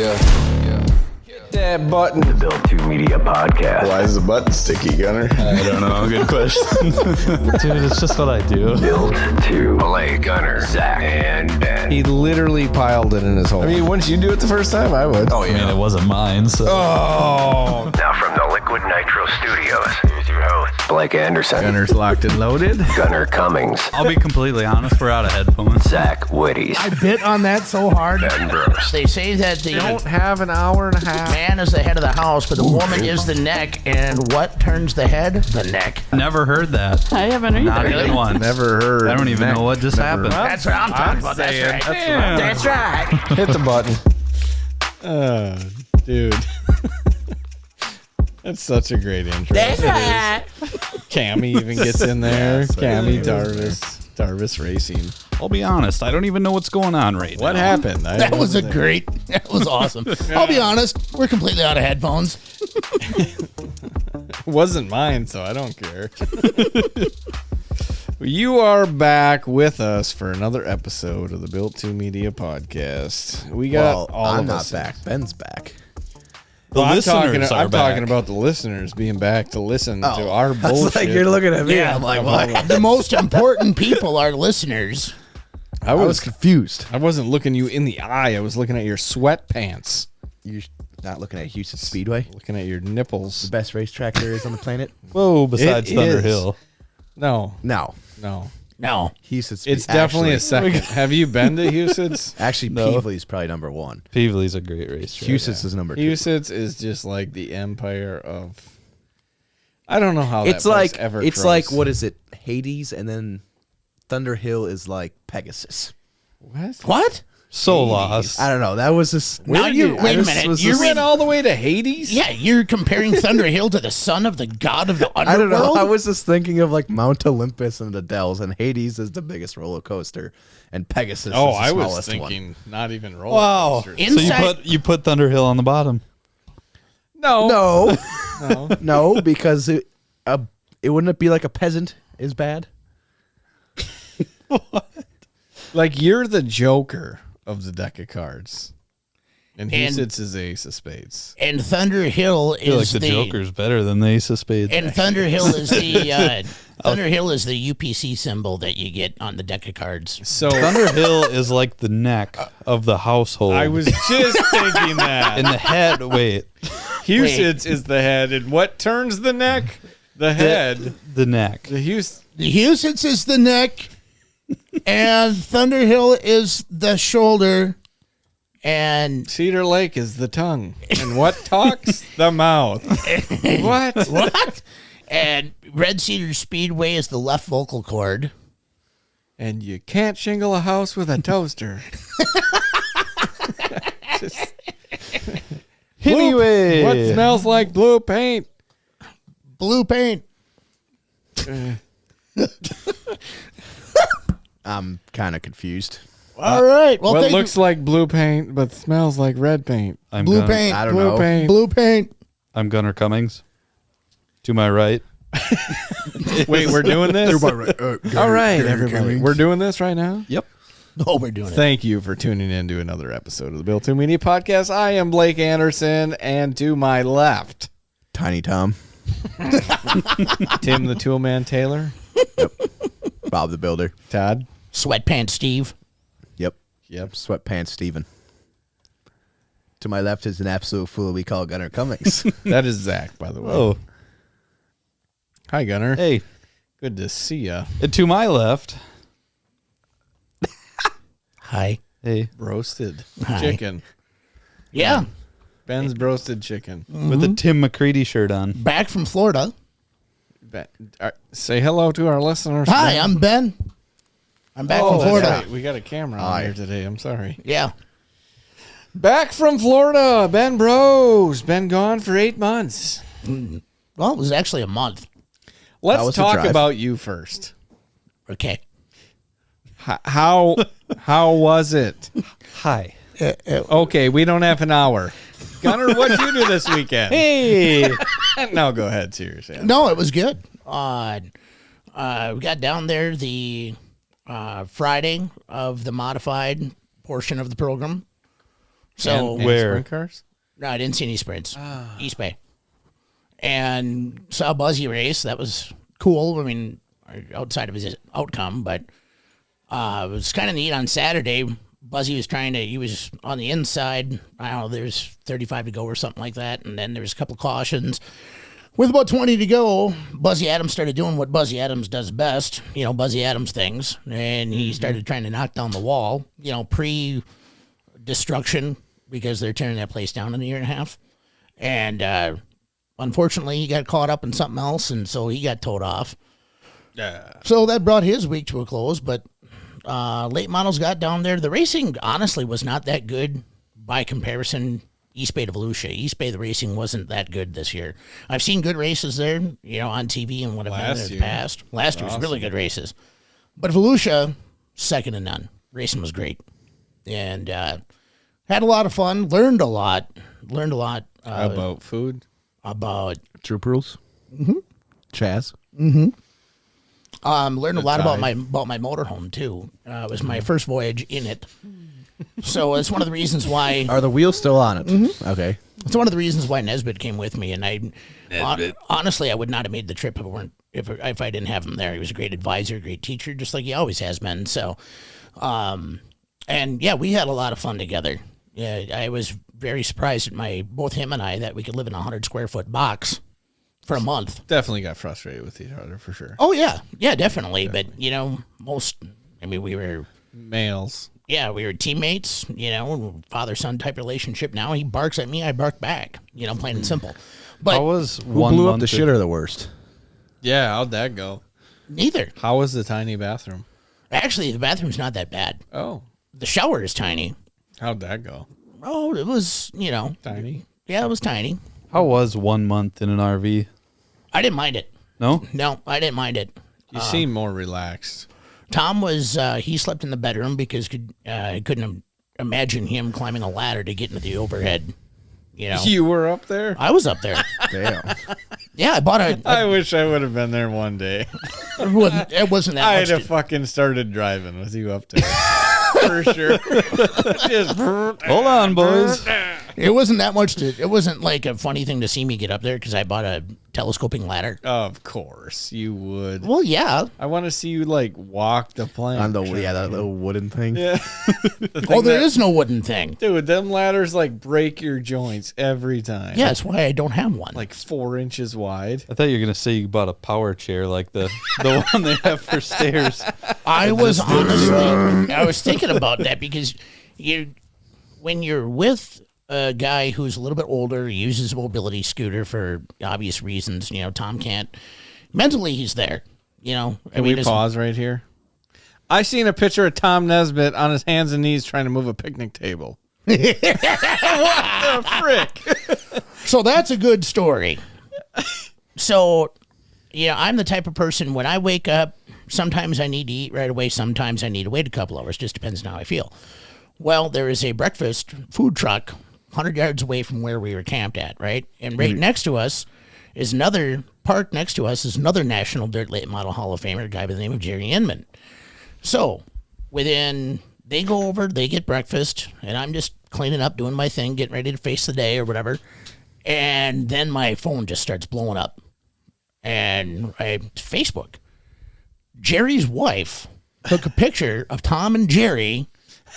Hit that button. The Build 2 Media Podcast. Why is the button sticky, Gunner? I don't know. Good question. Dude, it's just what I do. Build 2. Blake, Gunner, Zach, and Ben. He literally piled it in his hole. I mean, wouldn't you do it the first time? I would. Oh, I mean, it wasn't mine, so. Oh. Now from the Liquid Nitro Studios, here's your host, Blake Anderson. Gunner's locked and loaded. Gunner Cummings. I'll be completely honest, we're out of headphones. Zach Whitties. I bit on that so hard. Ben Brooks. They say that the Don't have an hour and a half. man is the head of the house, but the woman is the neck. And what turns the head? The neck. Never heard that. I haven't either. Not even once. Never heard. I don't even know what just happened. That's what I'm talking about. saying, That's right. that's That's right. Hit the button. Dude. That's such a great intro. That's right. Cammy even gets in there. Cammy Darvis Racing. I'll be honest, I don't even know what's going on right now. What happened? That was a great. That was awesome. I'll be honest. We're completely out of headphones. It wasn't mine, so I don't care. You are back with us for another episode of the Built 2 Media Podcast. We got all I'm of not us back. Ben's back. The listeners are I'm back. talking about the listeners being back to listen to our It's bullshit. like you're looking at me. Yeah, I'm like, what? The most important people are listeners. I I was was confused. I wasn't looking you in the eye. I was looking at your sweatpants. You're not looking at Houston Speedway, Looking at your nipples. the best racetrack there is on the planet. Whoa, besides It Thunder is. Hill. No, No, no. No. Houston. It's definitely a second. Have you been to Houston's? Actually, No. Peevely's probably number one. Peevely's a great racetrack. Houston's is number two. Houston's is just like the empire of. I don't know how It's that place like ever. it's grows. like what is it? Hades, and then Thunder Hill is like Pegasus. What? What? So lost. I don't know. That was just. Now you wait a minute. You went all the way to Hades? Yeah, you're comparing Thunder Hill to the son of the god of the I don't know. underworld. I was just thinking of like Mount Olympus and the Dells, and Hades is the biggest roller coaster, and Pegasus Oh, is the I smallest was thinking one. not even roller Wow. coasters. So Inside, you put Thunder Hill on the bottom. No, No, no. no, because it wouldn't it be like a peasant is bad? Like you're the Joker of the deck of cards, and And- Houston's is Ace of Spades. and Thunder Hill I feel like is the Joker's better than the Ace of Spades. And Thunder Hill is the Thunder Hill is the UPC symbol that you get on the deck of cards. So Thunder Hill is like the neck of the household. I was just thinking that. and the head. Wait, Houston's is the head, and what turns the neck? The head. the neck. The Houston. The Houston's is the neck, and Thunder Hill is the shoulder, and Cedar Lake is the tongue, and what talks? The mouth. What? what? And Red Cedar Speedway is the left vocal cord. And you can't shingle a house with a toaster. Just- Anyway, what smells like blue paint? Blue paint. I'm kind of confused. All right. Well, What thank looks like blue paint but smells like red paint? I'm Blue Gunner, paint. I don't Blue know. paint. Blue paint. I'm Gunner Cummings. To my right, Wait, we're doing this? All right, everybody. We're doing this right now? yep. Oh, we're doing it. Thank you for tuning in to another episode of the Built 2 Media Podcast. I am Blake Anderson, and to my left, Tiny Tom, Tim the Toolman Taylor, Bob the Builder. Todd. Sweatpants Steve. Yep, Yep. Sweatpants Steven. To my left is an absolute fool we call Gunner Cummings. That is Zach, by the way. Oh, Hi, Gunner. hey. Good to see ya. And to my left, Hi. hey, Roasted Hi. chicken. Yeah. Ben's roasted chicken. with a Tim McCready shirt on. Back from Florida. Ben, say hello to our listeners. Hi, Ben. I'm Ben. I'm back from That's Florida. right. We got a camera on Hi. here today. I'm sorry. Yeah. Back from Florida, Ben Bros. Been gone for 8 months. Well, it was actually a month. Let's was the talk drive? about you first. Okay. How was it? Hi. Okay, we don't have an hour. Gunner, what'd you do this weekend? Hey. No, go ahead, seriously. No, it was good. We got down there the Friday of the modified portion of the program. So And Where? sprint cars? no, I didn't see any sprints. East Bay. And saw Buzzy race. That was cool. I mean, outside of his outcome, but it was kind of neat on Saturday. Buzzy was he was on the inside. I don't know, there's 35 to go or something like that. And then there was a couple cautions. With about 20 to go, Buzzy Adams started doing what Buzzy Adams does best, Buzzy Adams things. And he started trying to knock down the wall, pre-destruction, because they're tearing that place down in a year and a half. And unfortunately, he got caught up in something else, and so he got towed off. Yeah. So that brought his week to a close, but late models got down there. The racing, honestly, was not that good by comparison. East Bay to Volusia. East Bay, the racing wasn't that good this year. I've seen good races there, on TV and what I've been there in the past. Last year was really good races. But Volusia, second to none. Racing was great. And had a lot of fun. Learned a lot. About food? About Troop rules. Chaz. learned a lot about my motorhome too. It was my first voyage in it. So it's one of the reasons why. Are the wheels still on it? Okay. It's one of the reasons why Nesbitt came with me, and honestly, I would not have made the trip if I didn't have him there. He was a great advisor, great teacher, just like he always has been. So, and yeah, we had a lot of fun together. Yeah, I was very surprised at both him and I that we could live in a 100 square foot box for a month. Definitely got frustrated with each other for sure. Oh yeah, definitely. But we were Males. Yeah, we were teammates, father-son type relationship. Now he barks at me, I bark back, plain and simple. But How was Who one blew up month the shitter the worst? Yeah, how'd that go? neither. How was the tiny bathroom? Actually, the bathroom's not that bad. Oh, The shower is tiny. how'd that go? Oh, it was, Tiny? yeah, it was tiny. How was 1 month in an RV? I didn't mind it. No? No, I didn't mind it. You seem more relaxed. Tom was, he slept in the bedroom because I couldn't imagine him climbing a ladder to get into the overhead, You were up there? I was up there. Damn. Yeah, I bought a. I wish I would have been there one day. It wasn't that I'd much. have fucking started driving with you up there. For sure. Just Hold on, boys. It wasn't that much it wasn't like a funny thing to see me get up there because I bought a telescoping ladder. Of course you would. Well, yeah. I want to see you walk the plank. On that little wooden thing. Yeah. Oh, there is no wooden thing. Dude, them ladders break your joints every time. Yeah, that's why I don't have one. 4 inches wide. I thought you were going to say you bought a power chair like the one they have for stairs. I was thinking about that because when you're with a guy who's a little bit older, he uses a mobility scooter for obvious reasons. Tom can't. Mentally, he's there. Can we pause right here? I seen a picture of Tom Nesbitt on his hands and knees trying to move a picnic table. What the frick? So that's a good story. So, I'm the type of person when I wake up, sometimes I need to eat right away. Sometimes I need to wait a couple hours. Just depends on how I feel. Well, there is a breakfast food truck 100 yards away from where we were camped at, right? And right next to us is another park next to us is another National Dirt Late Model Hall of Famer, a guy by the name of Jerry Inman. So they go over, they get breakfast, and I'm just cleaning up, doing my thing, getting ready to face the day or whatever. And then my phone just starts blowing up. And Facebook. Jerry's wife took a picture of Tom and Jerry.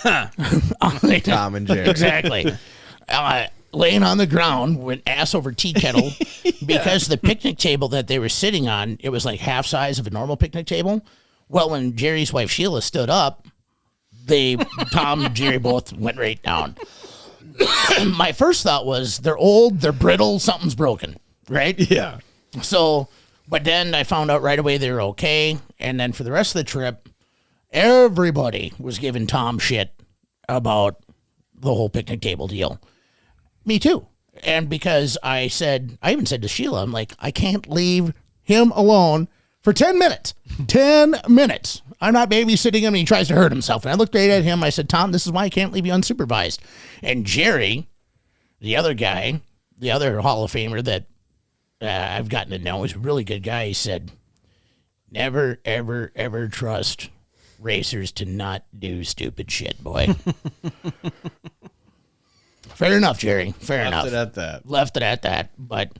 Tom and Jerry. Exactly. Laying on the ground with ass over tea kettle because the picnic table that they were sitting on, it was like half size of a normal picnic table. Well, when Jerry's wife Sheila stood up, Tom and Jerry both went right down. My first thought was they're old, they're brittle, something's broken, right? Yeah. So, but then I found out right away they were okay. And then for the rest of the trip, everybody was giving Tom shit about the whole picnic table deal. Me too. And because I even said to Sheila, I'm like, I can't leave him alone for 10 minutes. 10 minutes. I'm not babysitting him and he tries to hurt himself. And I looked right at him. I said, Tom, this is why I can't leave you unsupervised. And Jerry, the other guy, the other Hall of Famer that I've gotten to know, he's a really good guy. He said, never, ever, ever trust racers to not do stupid shit, boy. Fair enough, Jerry. Fair Left enough. it at that. Left it at that. But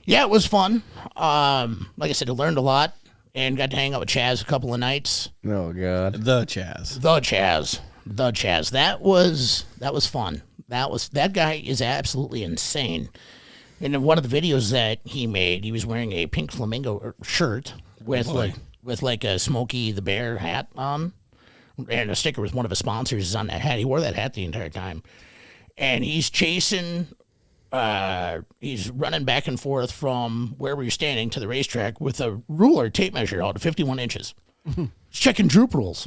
yeah, it was fun. Like I said, I learned a lot and got to hang out with Chaz a couple of nights. Oh God. The Chaz. The Chaz. That was fun. That guy is absolutely insane. And in one of the videos that he made, he was wearing a pink flamingo shirt with like a Smokey the Bear hat on, and a sticker with one of his sponsors is on that hat. He wore that hat the entire time, and he's chasing. He's running back and forth from where we were standing to the racetrack with a ruler tape measure out to 51 inches. He's checking droop rules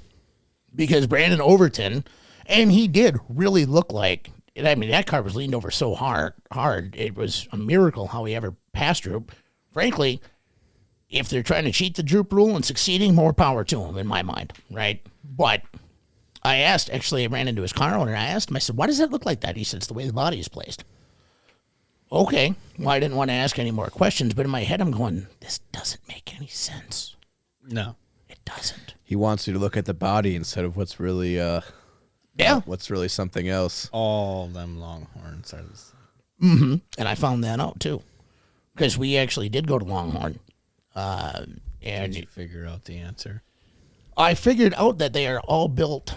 because Brandon Overton, and he did really look like. I mean, that car was leaned over so hard. It was a miracle how he ever passed droop. Frankly, if they're trying to cheat the droop rule and succeeding, more power to them, in my mind, right? But I ran into his car owner. I asked him, I said, why does that look like that? He said, it's the way the body is placed. Okay. Well, I didn't want to ask any more questions, but in my head, I'm going, this doesn't make any sense. No. It doesn't. He wants you to look at the body instead of what's really what's really something else. All them Longhorns are the same. And I found that out too, because we actually did go to Longhorn, and Did you figure out the answer? I figured out that they are all built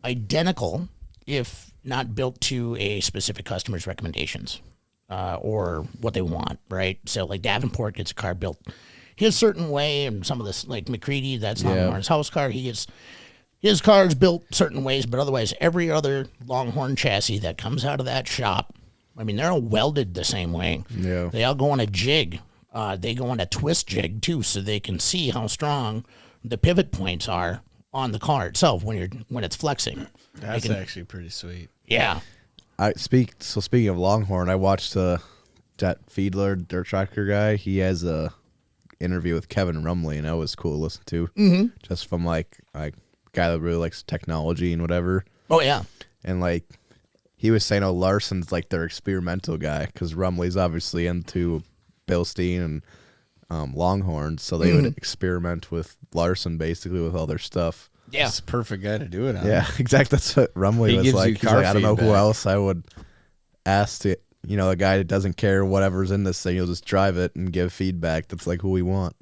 identical, if not built to a specific customer's recommendations or what they want, right? So like Davenport gets a car built his certain way, and some of this, like McCready, that's Longhorn's house car, he gets his car's built certain ways, but otherwise every other Longhorn chassis that comes out of that shop, I mean, they're all welded the same way. Yeah. They all go on a jig. They go on a twist jig too, so they can see how strong the pivot points are on the car itself when it's flexing. That's actually pretty sweet. Yeah. Speaking of Longhorn, I watched that Fiedler dirt tracker guy. He has a interview with Kevin Rumley, and that was cool to listen to. Mm-hmm. Just from like guy that really likes technology and whatever. Oh yeah. And like he was saying, Larson's like their experimental guy because Rumley's obviously into Bilstein and Longhorn, so they would experiment with Larson basically with all their stuff. Yeah. That's the perfect guy to do it on. Yeah, exactly. That's what Rumley He was gives like. you He's car like, I don't know who feedback. else I would ask to, the guy that doesn't care whatever's in this thing. He'll just drive it and give feedback. That's like who we want.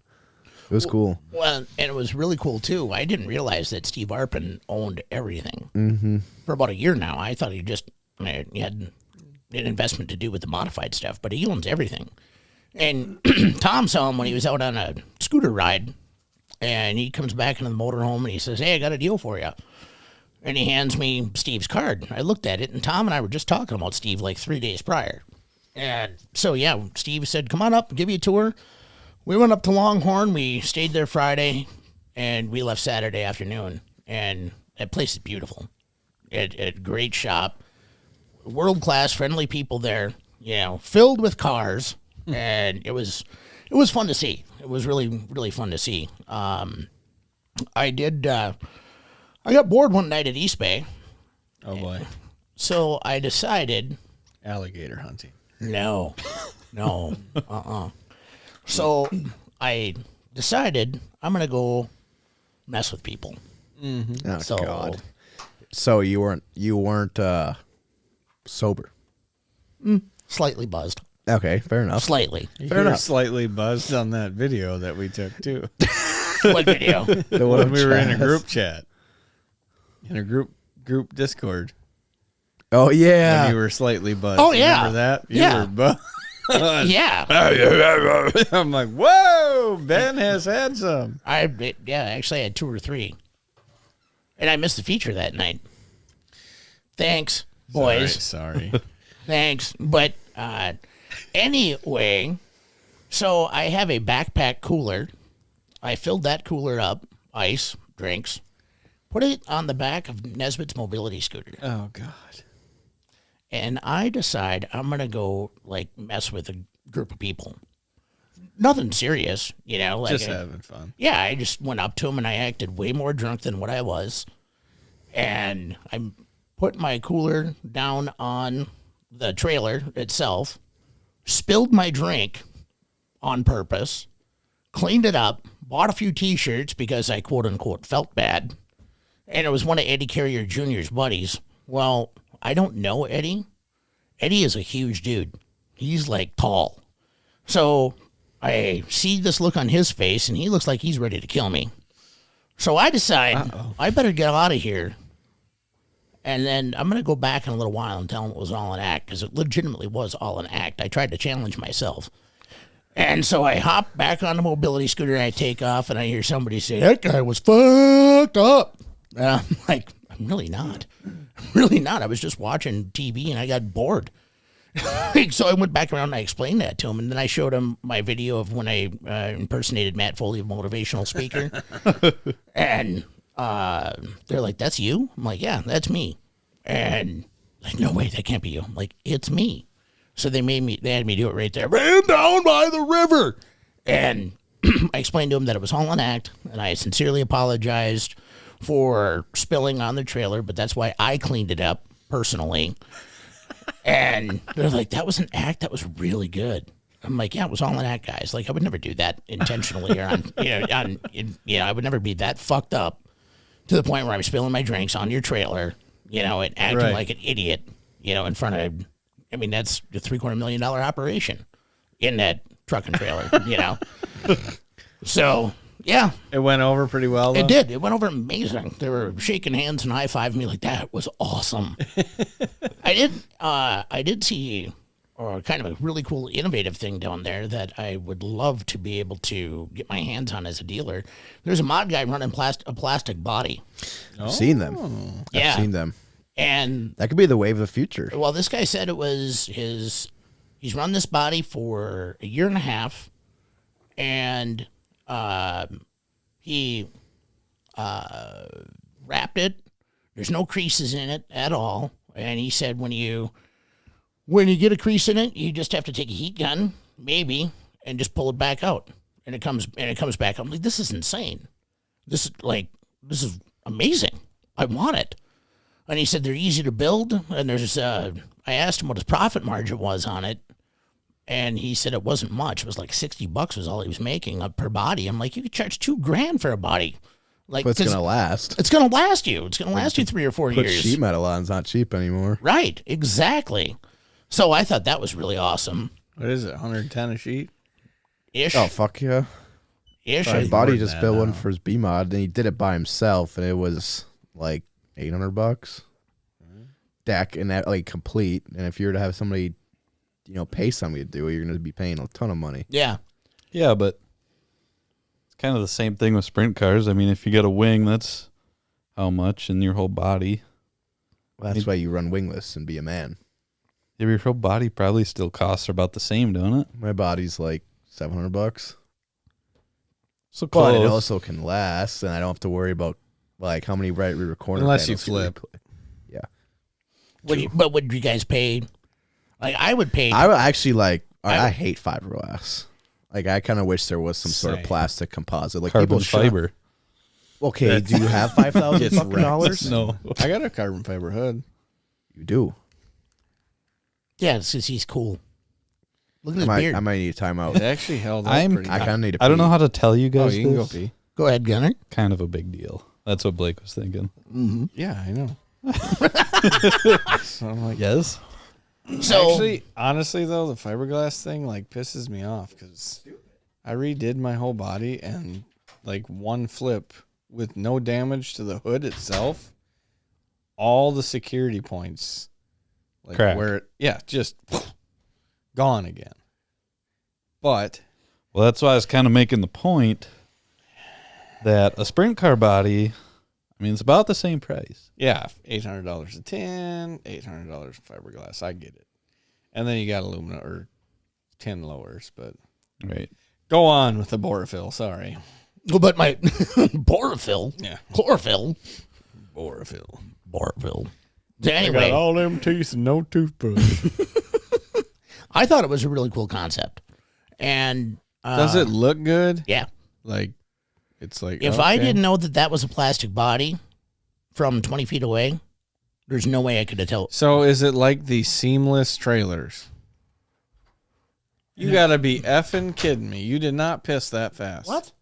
It was cool. Well, and it was really cool too. I didn't realize that Steve Arpin owned everything for about a year now. I thought he had an investment to do with the modified stuff, but he owns everything. And Tom saw him when he was out on a scooter ride, and he comes back into the motorhome and he says, "Hey, I got a deal for you." And he hands me Steve's card. I looked at it, and Tom and I were just talking about Steve like 3 days prior. And so, yeah, Steve said, "Come on up, give you a tour." We went up to Longhorn. We stayed there Friday, and we left Saturday afternoon. And that place is beautiful. A great shop, world-class, friendly people there. Filled with cars, and it was fun to see. It was really, really fun to see. I got bored one night at East Bay, Oh boy. so I decided Alligator hunting. no. So I decided I'm going to go mess with people. Oh So- God. So you weren't sober. Slightly buzzed. Okay, fair enough. Slightly. You were slightly buzzed on that video that we took too. What video? The one When we were in a Chaz. group chat. In a group Discord. Oh When yeah. you were slightly buzzed. Oh, yeah. Remember that? You Yeah. were buzzed. Yeah. I'm like, whoa, Ben has had some. Actually I had 2 or 3. And I missed the feature that night. Thanks, boys. Sorry. Thanks. But anyway, so I have a backpack cooler. I filled that cooler up, ice, drinks, put it on the back of Nesbitt's mobility scooter. Oh God. And I decide I'm going to go, mess with a group of people. Nothing serious, Just having fun. Yeah, I just went up to him and I acted way more drunk than what I was. And I put my cooler down on the trailer itself, spilled my drink on purpose, cleaned it up, bought a few T-shirts because I quote-unquote felt bad. And it was one of Eddie Carrier Jr.'s buddies. Well, I don't know Eddie, Eddie is a huge dude. He's like tall. So I see this look on his face, and he looks like he's ready to kill me. So I decide I better get out of here. And then I'm going to go back in a little while and tell him it was all an act, because it legitimately was all an act. I tried to challenge myself. And so I hop back on the mobility scooter, and I take off, and I hear somebody say, that guy was fucked up. And I'm like, I'm really not. I'm really not. I was just watching TV, and I got bored. So I went back around and I explained that to him, and then I showed him my video of when I impersonated Matt Foley, a motivational speaker. And they're like, that's you? I'm like, yeah, that's me. And like, no way, that can't be you. I'm like, it's me. So they had me do it right there. Ran down by the river. And I explained to him that it was all an act, and I sincerely apologized for spilling on the trailer, but that's why I cleaned it up personally. And they're like, that was an act? That was really good. I'm like, yeah, it was all an act, guys. Like, I would never do that intentionally or I would never be that fucked up to the point where I'm spilling my drinks on your trailer, and acting like an idiot, in front of, that's a $750,000 operation in that truck and trailer, So, yeah. It went over pretty well, though? It did. It went over amazing. They were shaking hands and high-fiving me like, that was awesome. I did see kind of a really cool, innovative thing down there that I would love to be able to get my hands on as a dealer. There's a mod guy running a plastic body. I've seen them. Yeah. I've seen them. And that could be the wave of the future. Well, this guy said it was he's run this body for a year and a half, and he wrapped it. There's no creases in it at all. And he said when you get a crease in it, you just have to take a heat gun, maybe, and just pull it back out. And it comes back. I'm like, this is insane. This is amazing. I want it. And he said they're easy to build. And there's I asked him what his profit margin was on it. And he said it wasn't much. It was like $60 was all he was making per body. I'm like, you could charge $2,000 for a body. Like, but it's going to last. It's going to last you. It's going to last you 3 or 4 years. Sheet metal on is not cheap anymore. Right. Exactly. So I thought that was really awesome. What is it, 110 a sheet? Ish. Oh, fuck yeah. Ish. My buddy just built one for his B-Mod, and he did it by himself, and it was like $800. Deck and that, like, complete. And if you were to have somebody, pay somebody to do it, you're going to be paying a ton of money. Yeah. Yeah, but it's kind of the same thing with sprint cars. I mean, if you got a wing, that's how much in your whole body. Well, that's why you run wingless and be a man. Yeah, your whole body probably still costs about the same, don't it? My body's like $700. So But close. it also can last, and I don't have to worry about like how many right rear corner Unless you panels flip. Yeah. But would you guys pay? Like, I would pay. I would actually like. I hate fiberglass. Like, I kind of wish there was some sort of Same. plastic composite, like Carbon people fiber. Okay, do you have $5,000? No. I got a carbon fiber hood. You do. Yeah, it's because he's cool. Look at his I beard. might need a timeout. It actually held up I'm- pretty I good. kind of need to. I don't pee. know how to tell you Oh, guys you can go this. pee. Go ahead, Gunner. Kind of a big deal. That's what Blake was thinking. Yeah, I know. So I'm like, Yes. So actually, honestly, though, the fiberglass thing, like, pisses me off because I redid my whole body and, like, one flip with no damage to the hood itself, all the security points, like, Cracked. where it, just gone again. But Well, that's why I was kind of making the point that a sprint car body, I mean, it's about the same price. yeah, $800 a tin, $800 fiberglass. I get it. And then you got aluminum or tin lowers, but Right. go on with the Borefill. Sorry. but my Borefill. Yeah. Chlorophyll. Borefill. Borefill. So I got anyway, all them teeth and no toothbrush. I thought it was a really cool concept. And Does it look good? yeah. Like, it's like, If I okay. didn't know that was a plastic body from 20 feet away, there's no way I could have told. So is it like the seamless trailers? You gotta be effing kidding me. You did not piss that fast. What?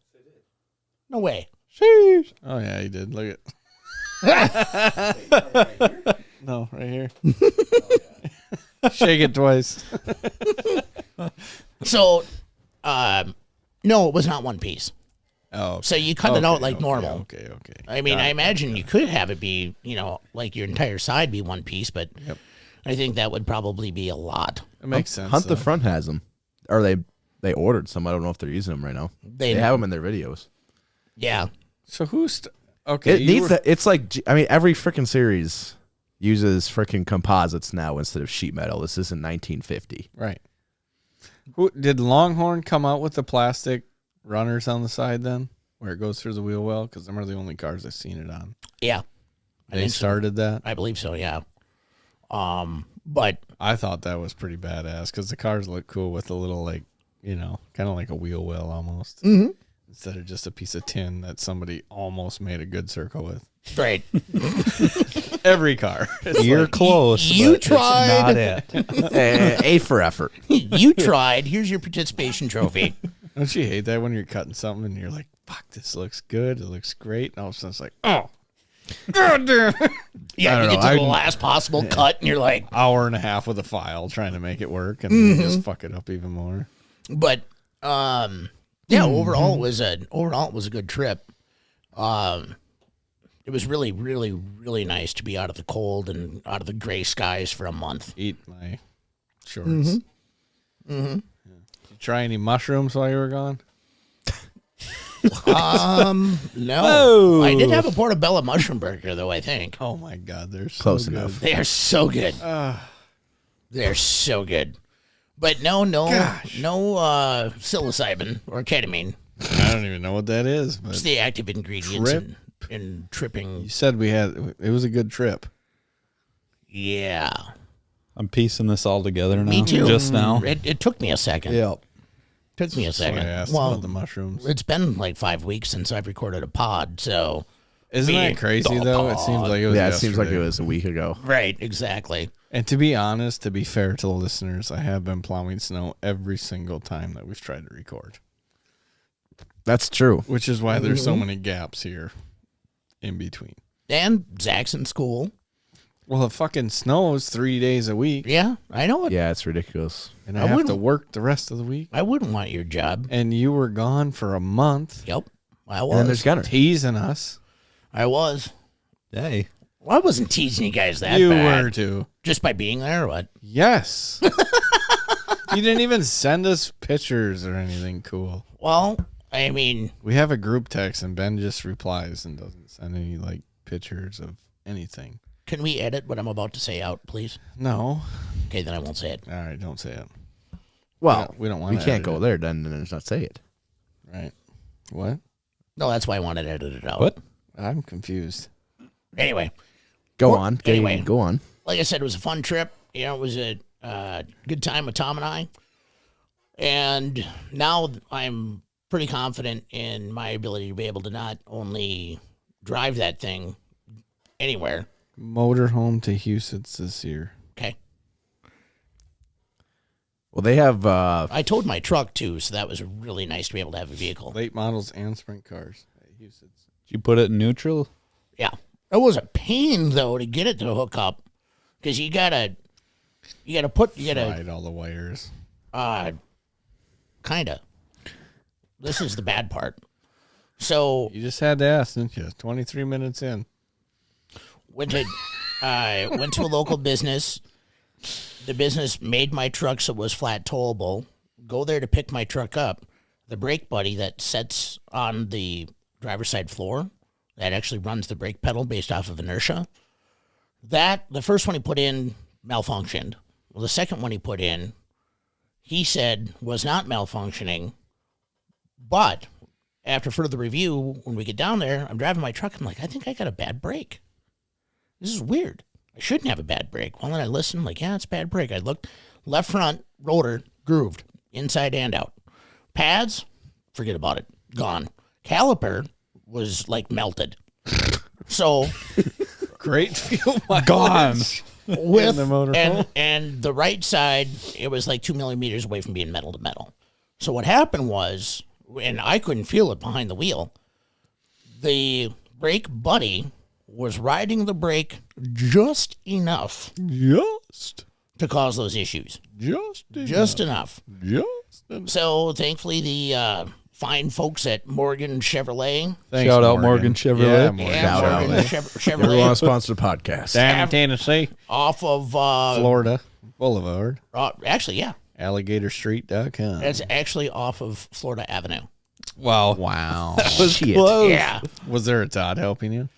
No way. Sheesh. Oh, yeah, he did. Look at No, right here. Shake it twice. So, no, it was not one piece. Oh, So you cut it out like normal. Okay. I mean, I imagine you could have it be, like your entire side be one piece, but I think that would probably be a lot. It makes sense. Hunt the though. Front has them, or they ordered some. I don't know if they're using them right now. They have them in their videos. Yeah. So who's okay? It needs that. It's like every freaking series uses freaking composites now instead of sheet metal. This isn't 1950. Right. Who did Longhorn come out with the plastic runners on the side then, where it goes through the wheel well? Because them are the only cars I've seen it on. Yeah. They started that. I believe so, yeah. But I thought that was pretty badass because the cars look cool with a little kind of like a wheel well almost, instead of just a piece of tin that somebody almost made a good circle with. right. Every car. You're close. you but tried. It's not it. A for effort. You tried. Here's your participation trophy. Don't you hate that when you're cutting something and you're like, fuck, this looks good. It looks great. And all of a sudden it's like, oh, God damn. Yeah, you don't get know. to the last possible cut, and you're like, Hour and a half with a file trying to make it work, and you just fuck it up even more. but yeah. Overall, it was a good trip. It was really, really, really nice to be out of the cold and out of the gray skies for a month. Eat my shorts. You try any mushrooms while you were gone? No, I did have a portobello mushroom burger though. I think Oh my God, they're so Close good. enough. they are so good. They're so good. But no psilocybin or ketamine. I don't even know what that is, but It's the active ingredients Trip? in tripping. you said it was a good trip. Yeah, I'm piecing this all together now. me too. Just now. It took me a second. Yep. Took me a That's why I second. asked Well, about the mushrooms. it's been like 5 weeks since I've recorded a pod, so Isn't that crazy though? It seems like it was. Yeah, it seems like it yesterday. was a week ago. right, exactly. And to be honest, to be fair to the listeners, I have been plowing snow every single time that we've tried to record, That's true. which is why there's so many gaps here in between. And Zach's in school. Well, it fucking snows 3 days a week, Yeah, I know it. Yeah, it's ridiculous. and I I have to wouldn't- work the rest of the week. I wouldn't want your job. And you were gone for a month, Yep, I And then there's was. Gunner. teasing us. I was. Hey. Well, I wasn't teasing you guys that You bad. were too. Just by being there or what? Yes. You didn't even send us pictures or anything cool. Well, I mean, We have a group text, and Ben just replies and doesn't send any pictures of anything. can we edit what I'm about to say out, please? No. Okay, then I won't say it. All right, don't say it. Well, We don't want. we can't go there then and just not say it. Right. What? No, that's why I wanted to edit it out. What? I'm confused. Anyway, Go Well, on. anyway. Go on. like I said, it was a fun trip. It was a good time with Tom and I. And now I'm pretty confident in my ability to be able to not only drive that thing anywhere. Motorhome to Houston's this year. Okay. Well, they have. I towed my truck too, so that was really nice to be able to have a vehicle. Late models and sprint cars at Houston's. Did you put it in neutral? Yeah. It was a pain though to get it to hook up because you gotta Fried all the wires. kinda. This is the bad part. So You just had to ask, didn't you? 23 minutes in. went to a local business. The business made my truck so it was flat towable. Go there to pick my truck up. The brake buddy that sits on the driver's side floor that actually runs the brake pedal based off of inertia. The first one he put in malfunctioned. Well, the second one he put in, he said was not malfunctioning. But after further review, when we get down there, I'm driving my truck. I'm like, I think I got a bad brake. This is weird. I shouldn't have a bad brake. Well, then I listened, like, yeah, it's a bad brake. I looked, left front rotor grooved, inside and out. Pads, forget about it, gone. Caliper was like melted. So Great fuel mileage. Gone. with the motorhome. and the right side, it was like 2 millimeters away from being metal to metal. So what happened was, and I couldn't feel it behind the wheel, the brake buddy was riding the brake just enough Just. to cause those issues. Just Enough. Just enough. So thankfully, the fine folks at Morgan Chevrolet. Thanks, Shout out Morgan Chevrolet. Yeah, Morgan Yeah, Chevrolet. Morgan Everyone Chevrolet wants to sponsor the podcast. Down in Tennessee, off of Florida Boulevard, actually, yeah, alligatorstreet.com. that's actually off of Florida Avenue. Wow. Wow. Shit. Close. Yeah. Was there a Todd helping you?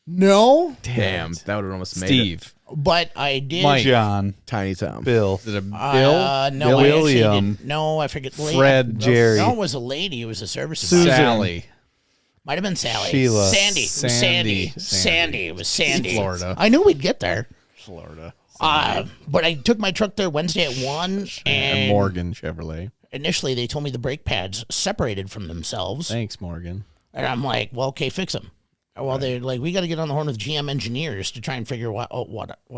No, Damn, that would have almost made it. Steve. but I did. Mike. John. Tiny Tom. Bill. Is it a Bill? No, Bill? I actually William. didn't. No, I forget. the lady. Fred, Jerry. No, it was a lady. It was a service Susan. advisor. Sally. Might have been Sally. Sheila. Sandy. It was Sandy. Sandy. It was Sandy. Florida. I knew we'd get there. Florida. But I took my truck there Wednesday at 1, And and Morgan Chevrolet. initially they told me the brake pads separated from themselves. Thanks, Morgan. And I'm like, well, okay, fix them. Well, they're like, we got to get on the horn with GM engineers to try and figure what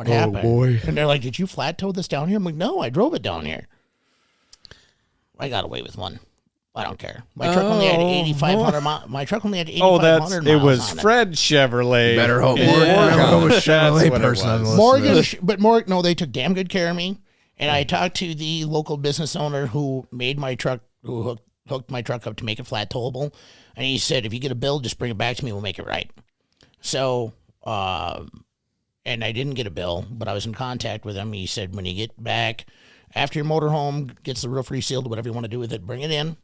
happened. boy. And they're like, did you flat tow this down here? I'm like, no, I drove it down here. I got away with one. I don't care. My truck only had 8,500 miles. My truck only had 8,500 miles. It was on Fred Chevrolet. Better hope Yeah, Morgan. Better hope that's Chevrolet what it person on the was. list. Morgan, no, they took damn good care of me. And I talked to the local business owner who made my truck, who hooked my truck up to make it flat towable. And he said, if you get a bill, just bring it back to me. We'll make it right. So, and I didn't get a bill, but I was in contact with him. He said, when you get back, after your motorhome gets the roof resealed, whatever you want to do with it, bring it in.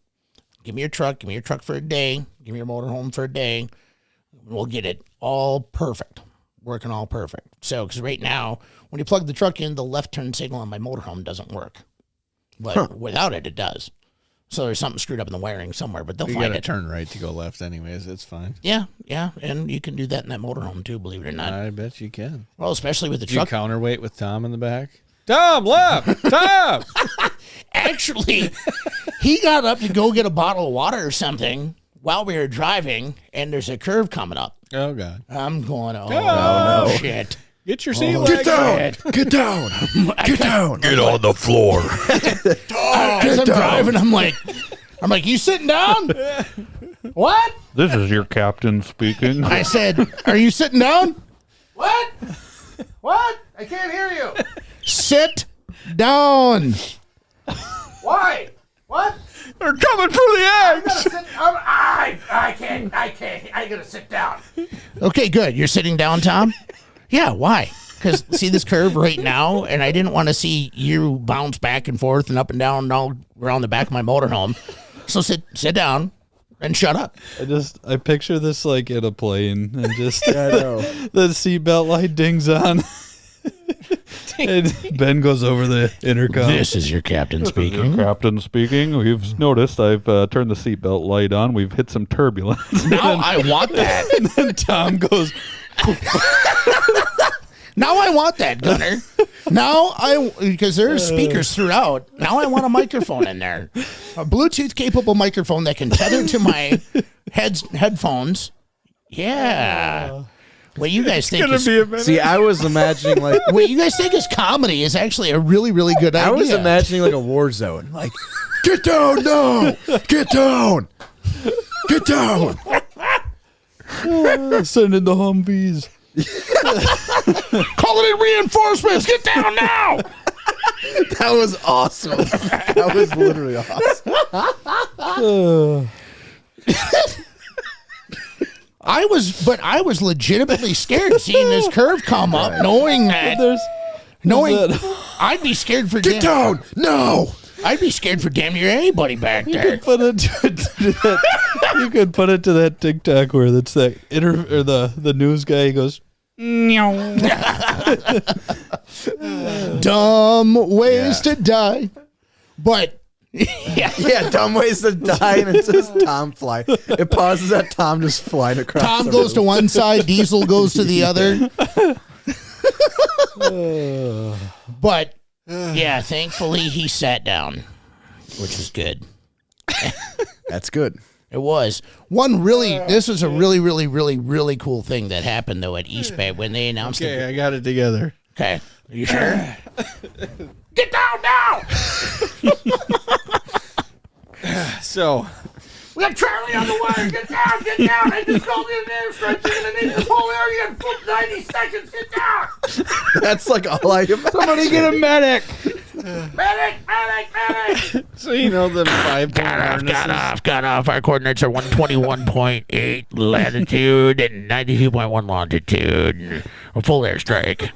Give me your truck. Give me your truck for a day. Give me your motorhome for a day. We'll get it all perfect. Working all perfect. So, because right now, when you plug the truck in, the left turn signal on my motorhome doesn't work. But without it, it does. So there's something screwed up in the wiring somewhere, but they'll You find got to it. turn right to go left anyways. It's fine. Yeah, and you can do that in that motorhome too, believe it or not. I bet you can. Well, especially with the Did you truck. counterweight with Tom in the back? Tom, left! Tom! Actually, he got up to go get a bottle of water or something while we were driving, and there's a curve coming up. Oh, God. I'm going, no. shit. Get your seat Get leg. down! Get down! Get down! Get on the floor. As I'm driving, I'm like, you sitting down? What? This is your captain speaking. I said, are you sitting down? What? What? I can't hear you. Sit down. Why? What? They're coming for the eggs! I can't. I gotta sit down. Okay, good. You're sitting down, Tom? Yeah, why? Because see this curve right now, and I didn't want to see you bounce back and forth and up and down and all around the back of my motorhome. So sit down and shut up. I picture this like in a plane and just I know. the seatbelt light dings on. And Ben goes over the intercom. This is your captain speaking. Captain speaking. We've noticed I've turned the seatbelt light on. We've hit some turbulence. Now I want that. And then Tom goes, Now I want that, Gunner. Because there's speakers throughout. Now I want a microphone in there. A Bluetooth capable microphone that can tether to my headphones. Yeah. What you guys think is See, I was imagining like what you guys think is comedy is actually a really, really good idea. I was imagining like a war zone. Like, get down, no, get down, get down. sending the Humvees. Calling in reinforcements. Get down now. That was awesome. That was literally awesome. I was legitimately scared seeing this curve come up, knowing that. I'd be scared for Get down, no. I'd be scared for damn near anybody back there. Put it to that, you could put it to that TikTok where it's that or the news guy. He goes, Dumb ways to die, but yeah. Yeah, dumb ways to die, and it says Tom fly. It pauses at Tom just flying across. Tom the goes to room. one side, Diesel goes to the other. But yeah, thankfully he sat down, which was good. That's good. It was one really. This was a really, really, really, really cool thing that happened though at East Bay when they announced Okay, it. I got it together. Okay, are you sure? Get down now! So, We got Charlie on the wire. Get down, get down. I just called in an airstrike. You're gonna need this whole area in 90 seconds. Get down. That's like all I imagine. Somebody get a medic. Medic! So you know the 5-point Got off. Our coordinates are 121.8 latitude and 92.1 longitude. A full airstrike.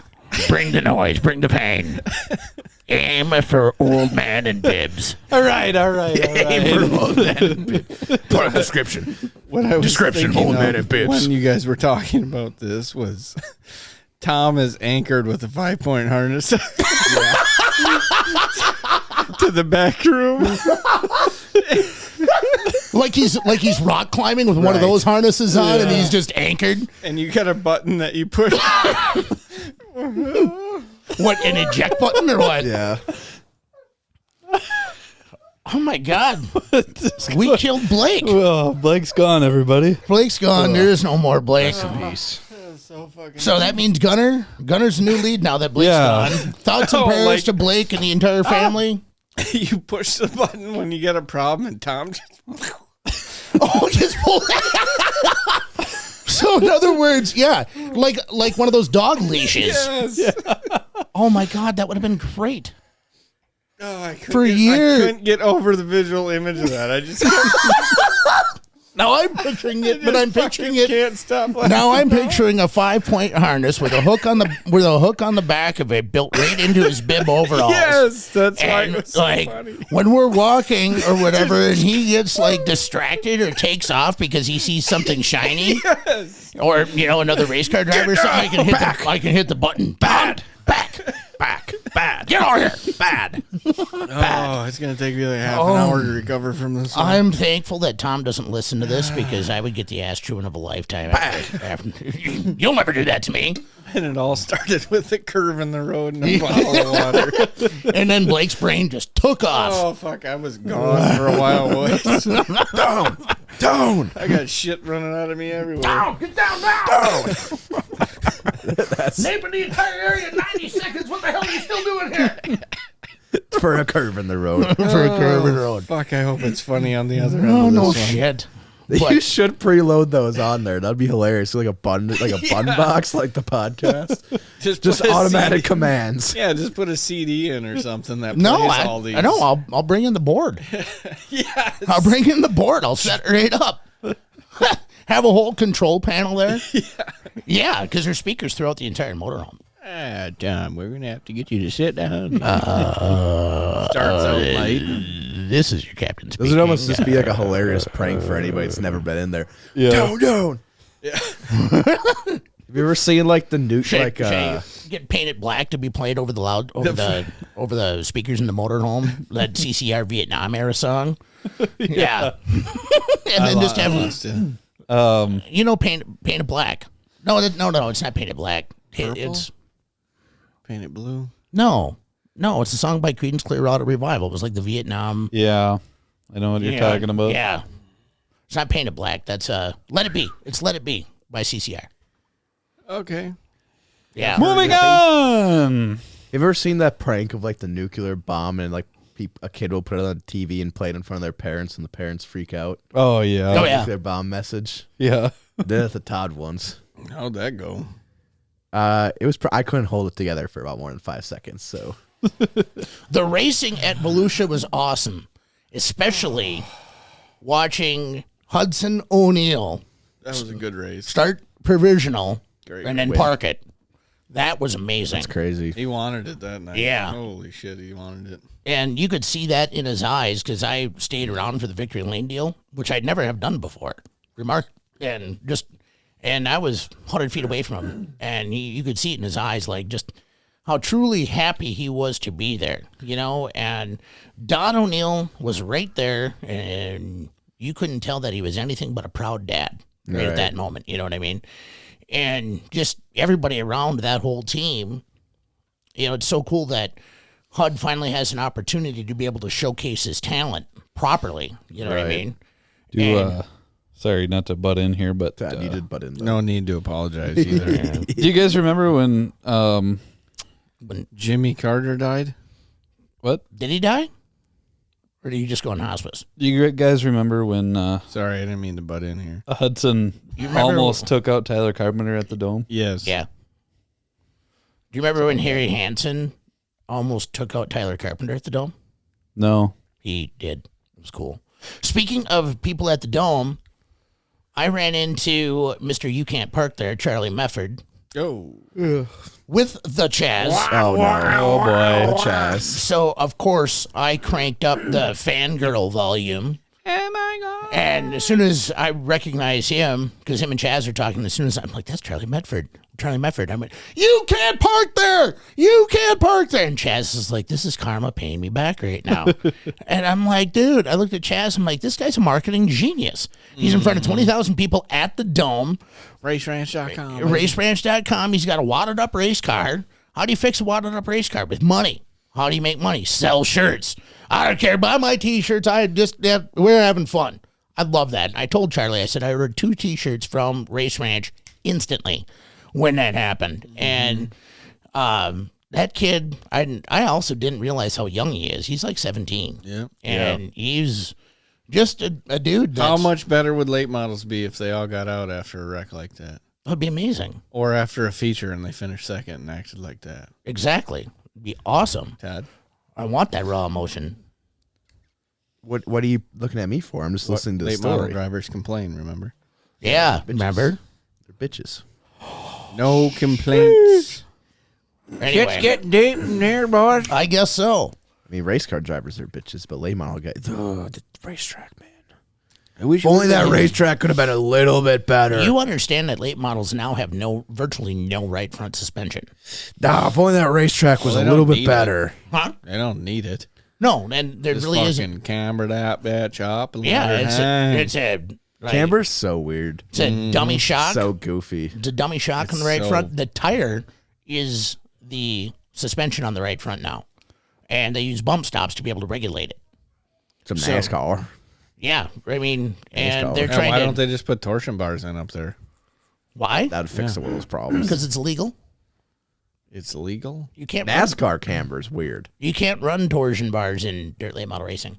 Bring the noise. Bring the pain. Aim for old man and bibs. All right. Aim for old man and bibs. Put a description. What I was Description, thinking old man of and bibs. when you guys were talking about this was Tom is anchored with a 5-point harness to the back room. Like he's rock climbing with one of those harnesses on, and he's just anchored. And you got a button that you push. What, an eject button or what? Yeah. Oh my God. We killed Blake. Oh, Blake's gone, everybody. Blake's gone. There is no more Blake. So that means Gunner's the new lead now that Blake's Yeah. gone. Thoughts and prayers to Blake and the entire family. You push the button when you get a problem, and Tom just. Oh, just pull that. So in other words, yeah, like one of those dog leashes. Yes. Yeah. Oh my God, that would have been great. Oh, I couldn't For years. I couldn't get over the visual image of that. I just Now I'm picturing it, but I'm picturing it. Can't stop. Laughing. Now I'm picturing a 5-point harness with a hook on the back of it, built right into his bib overalls. Yes, that's why And it was so like funny. when we're walking or whatever, and he gets like distracted or takes off because he sees something shiny, or another race car driver or something, I can hit the button. Back. Get over here. Bad. Oh, it's gonna take me like half an hour to recover from this one. I'm thankful that Tom doesn't listen to this because I would get the ass chewing of a lifetime. You'll never do that to me. And it all started with a curve in the road and a bottle of water. And then Blake's brain just took off. Oh fuck! I was gone for a while, boys. Down. I got shit running out of me everywhere. Down! Get down now! Naping the entire area in 90 seconds. What the hell are you still doing here? For a curve in the road. For a curve in the road. Fuck! I hope it's funny on the other end. Oh, of no this one. shit. You should preload those on there. That'd be hilarious. Like a bun box, like the podcast. Just put a automatic CD. commands. Yeah, just put a CD in or something that plays No, all these. I know. I'll bring in the board. Yes. I'll bring in the board. I'll set it right up. Have a whole control panel there. Yeah, because there's speakers throughout the entire motorhome. Tom, we're gonna have to get you to sit down. Starts out light. This is your captain speaking. This would almost just be like a hilarious prank for anybody that's never been in there. Yeah. Down. Yeah. Have you ever seen like the new Should get painted black to be played over over the speakers in the motorhome? That CCR Vietnam era song. Yeah. And then just have painted black. No, it's not painted black. It's Paint it blue. no, it's a song by Creedence Clearwater Revival. It was like the Vietnam. Yeah. I know what you're talking about. Yeah, it's not painted black. That's Let It Be. It's Let It Be by CCR. Okay. Yeah. Moving on. You ever seen that prank of like the nuclear bomb and like a kid will put it on TV and play it in front of their parents and the parents freak out? Oh, yeah. Oh, yeah. Nuclear bomb message. Yeah. Did it at the Todd once. How'd that go? It was. I couldn't hold it together for about more than 5 seconds. So The racing at Volusia was awesome, especially watching Hudson O'Neill That was a good race. start provisional Great and then win. park it. That was amazing. it's crazy. He wanted it that night. Yeah. Holy shit, he wanted it. And you could see that in his eyes because I stayed around for the Victory Lane deal, which I'd never have done before. And I was 100 feet away from him, and you could see it in his eyes, like just how truly happy he was to be there, And Don O'Neill was right there, and you couldn't tell that he was anything but a proud dad right at that moment. You know what I mean? And just everybody around that whole team, it's so cool that HUD finally has an opportunity to be able to showcase his talent properly. You know what I mean? Sorry, not to butt in here, but That needed, but in No need to apologize either. do you guys remember when Jimmy Carter died? what? Did he die? Or did he just go in hospice? Do you guys remember when Sorry, I didn't mean to butt in here. Hudson remember- almost took out Tyler Carpenter at the Dome? Yes. Yeah. Do you remember when Harry Hansen almost took out Tyler Carpenter at the Dome? No. He did. It was cool. Speaking of people at the Dome, I ran into Mr. You Can't Park There, Charlie Mefford, Oh. with the Chaz. Oh no. Oh boy. Chaz. So, of course, I cranked up the fangirl volume. Oh my God. And as soon as I recognize him, because him and Chaz are talking, as soon as I'm like, that's Charlie Mefford. Charlie Mefford. I went, you can't park there. You can't park there. And Chaz is like, this is karma paying me back right now. And I'm like, dude, I looked at Chaz. I'm like, this guy's a marketing genius. He's in front of 20,000 people at the Dome. RaceRanch.com. RaceRanch.com. He's got a wadded up race car. How do you fix a wadded up race car? With money. How do you make money? Sell shirts. I don't care. Buy my T-shirts. We're having fun. I love that. I told Charlie, I said, I ordered 2 T-shirts from Race Ranch instantly when that happened. And that kid, I also didn't realize how young he is. He's like 17. Yeah. And he's just a dude. How much better would late models be if they all got out after a wreck like that? That would be amazing. Or after a feature and they finished second and acted like that? Exactly. It'd be awesome. Todd? I want that raw emotion. What are you looking at me for? I'm just listening to the Late model story. drivers complain, remember? Yeah, remember? They're bitches. No complaints. Anyway, getting deep in here, boys. I guess so. I mean, race car drivers are bitches, but late model guys, the racetrack, man. If Only that racetrack could have been a little bit better. You understand that late models now have virtually no right front suspension. Nah, if only that racetrack was Well, a they little don't bit need better. Huh? They don't need it. No, and there Just really fucking isn't. camber that bitch up. And Yeah, let her it's hang. a like, Camber's so weird. It's a dummy shock. So goofy. It's a dummy shock on the right front. The tire is the suspension on the right front now, and they use bump stops to be able to regulate it. Some So- NASCAR. Yeah, I mean, and they're Yeah, trying why to. don't they just put torsion bars in up there? Why? That would fix some of those problems. Because it's illegal. It's legal? You can't. NASCAR camber's weird. You can't run torsion bars in dirt late model racing.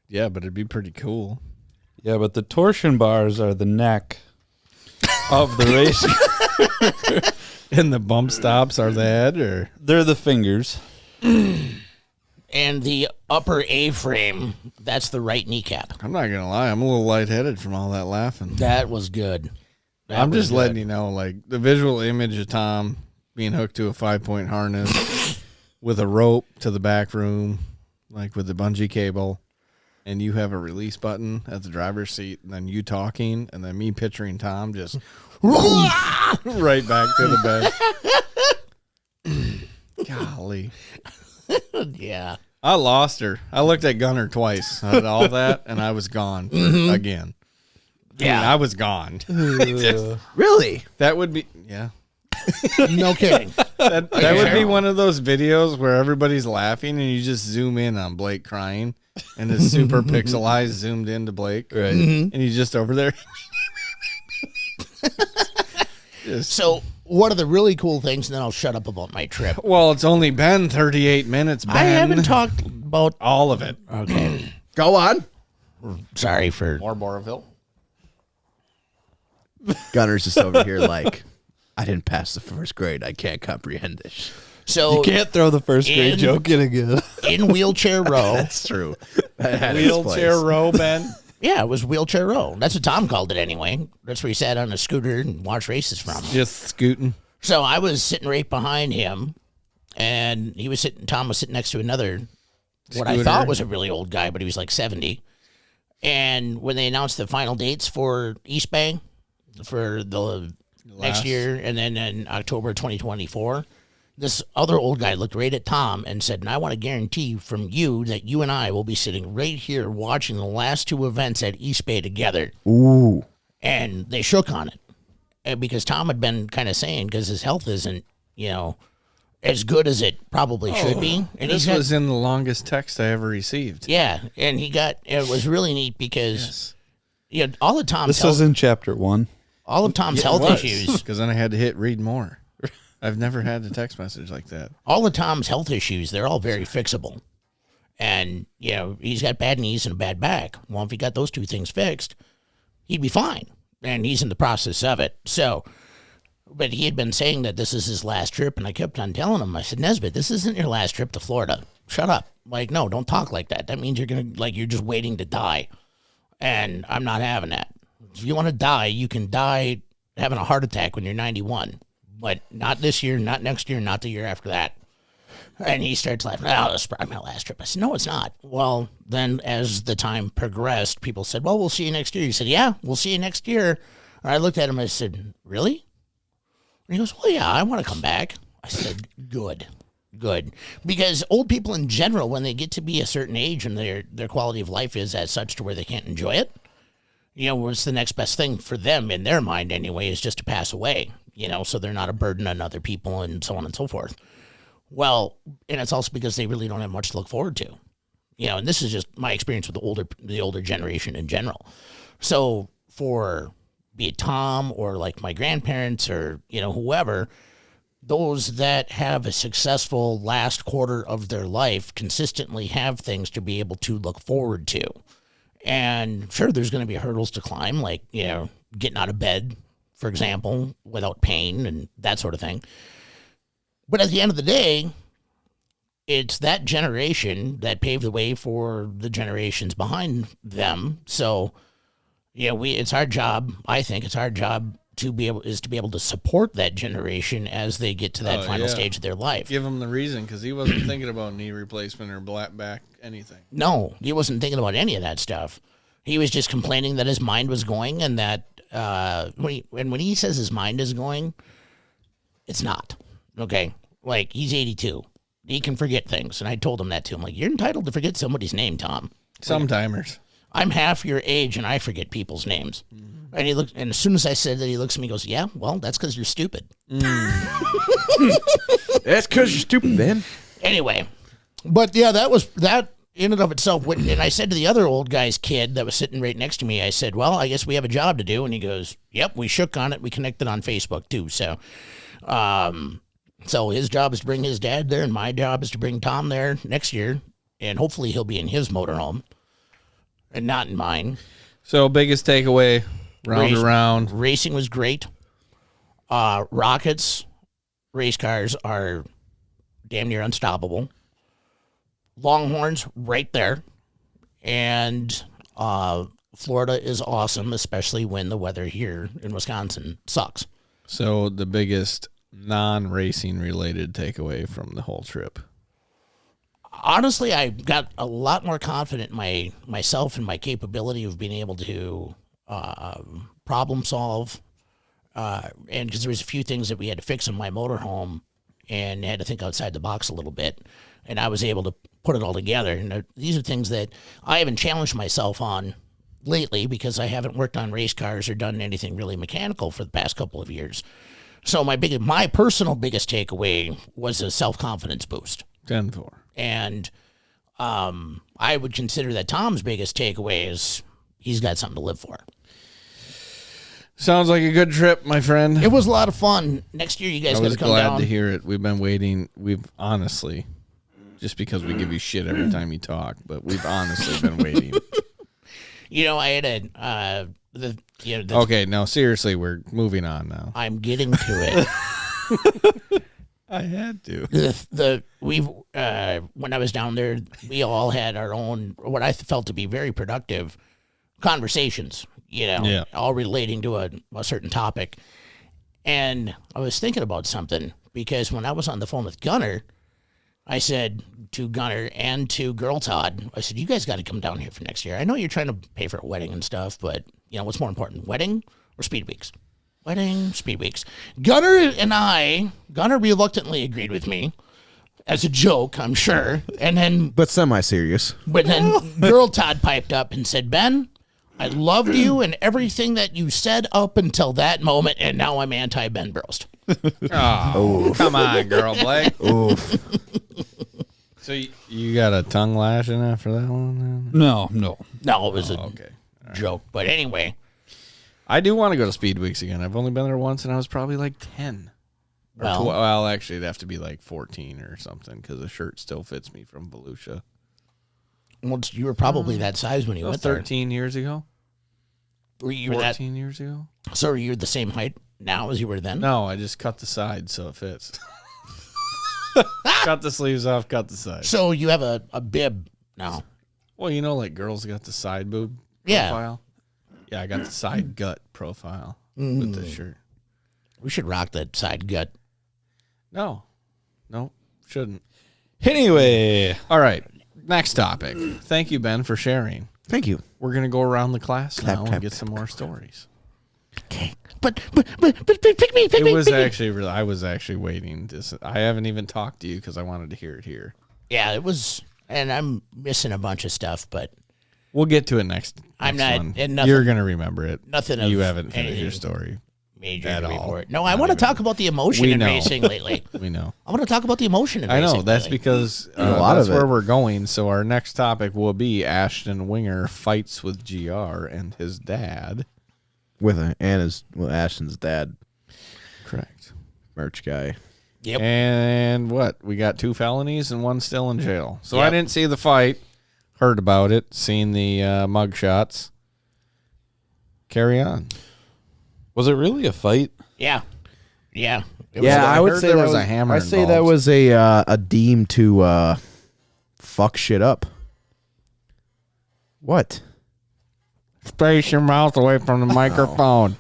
Yeah, but it'd be pretty cool. Yeah, but the torsion bars are the neck of the race. And the bump stops are the head, or? They're the fingers. And the upper A-frame, that's the right kneecap. I'm not gonna lie, I'm a little lightheaded from all that laughing. That was good. I'm just letting you know, like, the visual image of Tom being hooked to a 5-point harness with a rope to the back room, like with the bungee cable, and you have a release button at the driver's seat, and then you talking, and then me picturing Tom just right back to the bed. Golly. Yeah. I lost her. I looked at Gunner twice at all that, and I was gone again. Yeah. I was gone. Really? That would be, yeah. No kidding. That would be one of those videos where everybody's laughing and you just zoom in on Blake crying and it's super pixelized, zoomed into Blake. Right. And he's just over there. So, one of the really cool things, and then I'll shut up about my trip. Well, it's only been 38 minutes, Ben. I haven't talked about. all of it. Okay. Go on. Sorry for. More Boroville. Gunner's just over here like, I didn't pass the first grade. I can't comprehend this. So, You can't throw the first grade In- joke in again. in wheelchair row. That's true. That had its Wheelchair place. row, Ben. Yeah, it was wheelchair row. That's what Tom called it anyway. That's where he sat on a scooter and watched races from. Just scooting. So I was sitting right behind him, and Tom was sitting next to another, what I Scooter. thought was a really old guy, but he was like 70. And when they announced the final dates for East Bay for the next year, and then in October 2024, this other old guy looked right at Tom and said, and I want to guarantee from you that you and I will be sitting right here watching the last 2 events at East Bay together. Ooh. And they shook on it. And because Tom had been kind of saying, because his health isn't, as good as it probably should be. And This he's got, was in the longest text I ever received. yeah, and it was really neat because all of Tom's This was in chapter 1. all of Tom's health issues, Because then I had to hit read more. I've never had a text message like that. all of Tom's health issues, they're all very fixable. And, he's got bad knees and a bad back. Well, if he got those 2 things fixed, he'd be fine. And he's in the process of it. So But he had been saying that this is his last trip, and I kept on telling him, I said, Nesbitt, this isn't your last trip to Florida. Shut up. Like, no, don't talk like that. That means you're just waiting to die. And I'm not having that. If you want to die, you can die having a heart attack when you're 91. But not this year, not next year, not the year after that. And he starts laughing. Oh, this is probably my last trip. I said, no, it's not. Well, then as the time progressed, people said, well, we'll see you next year. He said, yeah, we'll see you next year. And I looked at him and I said, really? And he goes, well, yeah, I want to come back. I said, good. Because old people in general, when they get to be a certain age and their quality of life is as such to where they can't enjoy it, what's the next best thing for them in their mind anyway is just to pass away, so they're not a burden on other people and so on and so forth. Well, and it's also because they really don't have much to look forward to, and this is just my experience with the older generation in general. So for be it Tom or like my grandparents or, whoever, those that have a successful last quarter of their life consistently have things to be able to look forward to. And sure, there's going to be hurdles to climb, like, getting out of bed, for example, without pain and that sort of thing. But at the end of the day, it's that generation that paved the way for the generations behind them. So, it's our job. I think it's our job to be able to support that generation as they get to that final stage of their life. Give him the reason, because he wasn't thinking about knee replacement or black back anything. No, he wasn't thinking about any of that stuff. He was just complaining that his mind was going, and that when he says his mind is going, it's not. Okay, like he's 82. He can forget things, and I told him that too. I'm like, you're entitled to forget somebody's name, Tom. Sometimers. I'm half your age, and I forget people's names. And he looked, and as soon as I said that, he looks at me and goes, yeah, well, that's because you're stupid. That's because you're stupid, man. Anyway, but yeah, that in and of itself. And I said to the other old guy's kid that was sitting right next to me, I said, well, I guess we have a job to do. And he goes, yep, we shook on it. We connected on Facebook too. So, so his job is to bring his dad there, and my job is to bring Tom there next year. And hopefully he'll be in his motorhome and not in mine. So biggest takeaway, round. Racing was great. Rockets, race cars are damn near unstoppable. Longhorns, right there. And Florida is awesome, especially when the weather here in Wisconsin sucks. So the biggest non-racing related takeaway from the whole trip. Honestly, I got a lot more confident in myself and my capability of being able to problem solve. And because there was a few things that we had to fix in my motorhome and had to think outside the box a little bit. And I was able to put it all together. And these are things that I haven't challenged myself on lately because I haven't worked on race cars or done anything really mechanical for the past couple of years. So my personal biggest takeaway was a self-confidence boost. 10-4. And I would consider that Tom's biggest takeaway is he's got something to live for. Sounds like a good trip, my friend. It was a lot of fun. Next year, you guys got to come down. I was glad to hear it. We've been waiting. We've honestly, just because we give you shit every time you talk, but we've honestly been waiting. I had okay, no, seriously, we're moving on now. I'm getting to it. I had to. When I was down there, we all had our own, what I felt to be very productive conversations, all relating to a certain topic. And I was thinking about something because when I was on the phone with Gunner, I said to Gunner and to Girl Todd, I said, you guys got to come down here for next year. I know you're trying to pay for a wedding and stuff, but what's more important, wedding or speed weeks? Wedding, speed weeks. Gunner reluctantly agreed with me as a joke, I'm sure. And then, but semi-serious. But then Girl Todd piped up and said, Ben, I loved you and everything that you said up until that moment, and now I'm anti-Ben Brost. Oh, come on, girl, Blake. Oof. So you got a tongue lashing after that one? Then? No. No, it was a joke. But anyway. I do want to go to Speed Weeks again. I've only been there once, and I was probably like 10. Well, actually, it'd have to be like 14 or something because the shirt still fits me from Volusia. Well, you were probably that size when you went there. 13 years ago. Were you 14 years ago? So you're the same height now as you were then? No, I just cut the sides so it fits. Cut the sleeves off, cut the sides. So you have a bib now. Well, you know, like girls got the side boob Yeah. profile. Yeah, I got the side gut profile with the shirt. We should rock that side gut. No, shouldn't. Anyway, All right, next topic. Thank you, Ben, for sharing. Thank you. We're gonna go around the class Clap, now clap, and get some more stories. Okay. But pick me. It was actually really. I was actually waiting. I haven't even talked to you because I wanted to hear it here. Yeah, it was, and I'm missing a bunch of stuff, but We'll get to it next. I'm next not- one. and nothing- You're gonna remember it. nothing of You haven't finished your anything story. major At to all. report. No, I want to talk about the emotion We in know. racing lately. We know. I want to talk about the emotion in I racing. know. That's lately. because a lot that's of where it. we're going. So our next topic will be Ashton Winger fights with GR and his dad. Ashton's dad, Correct. merch guy. Yep. And what? We got 2 felonies and 1 still in jail. So I Yep. didn't see the fight. Heard about it. Seen the mug shots. Carry on. was it really a fight? Yeah. Yeah. It Yeah, was, I would heard say there that was a hammer I say that involved. was a deem to fuck shit up. What? Space your mouth away from the microphone.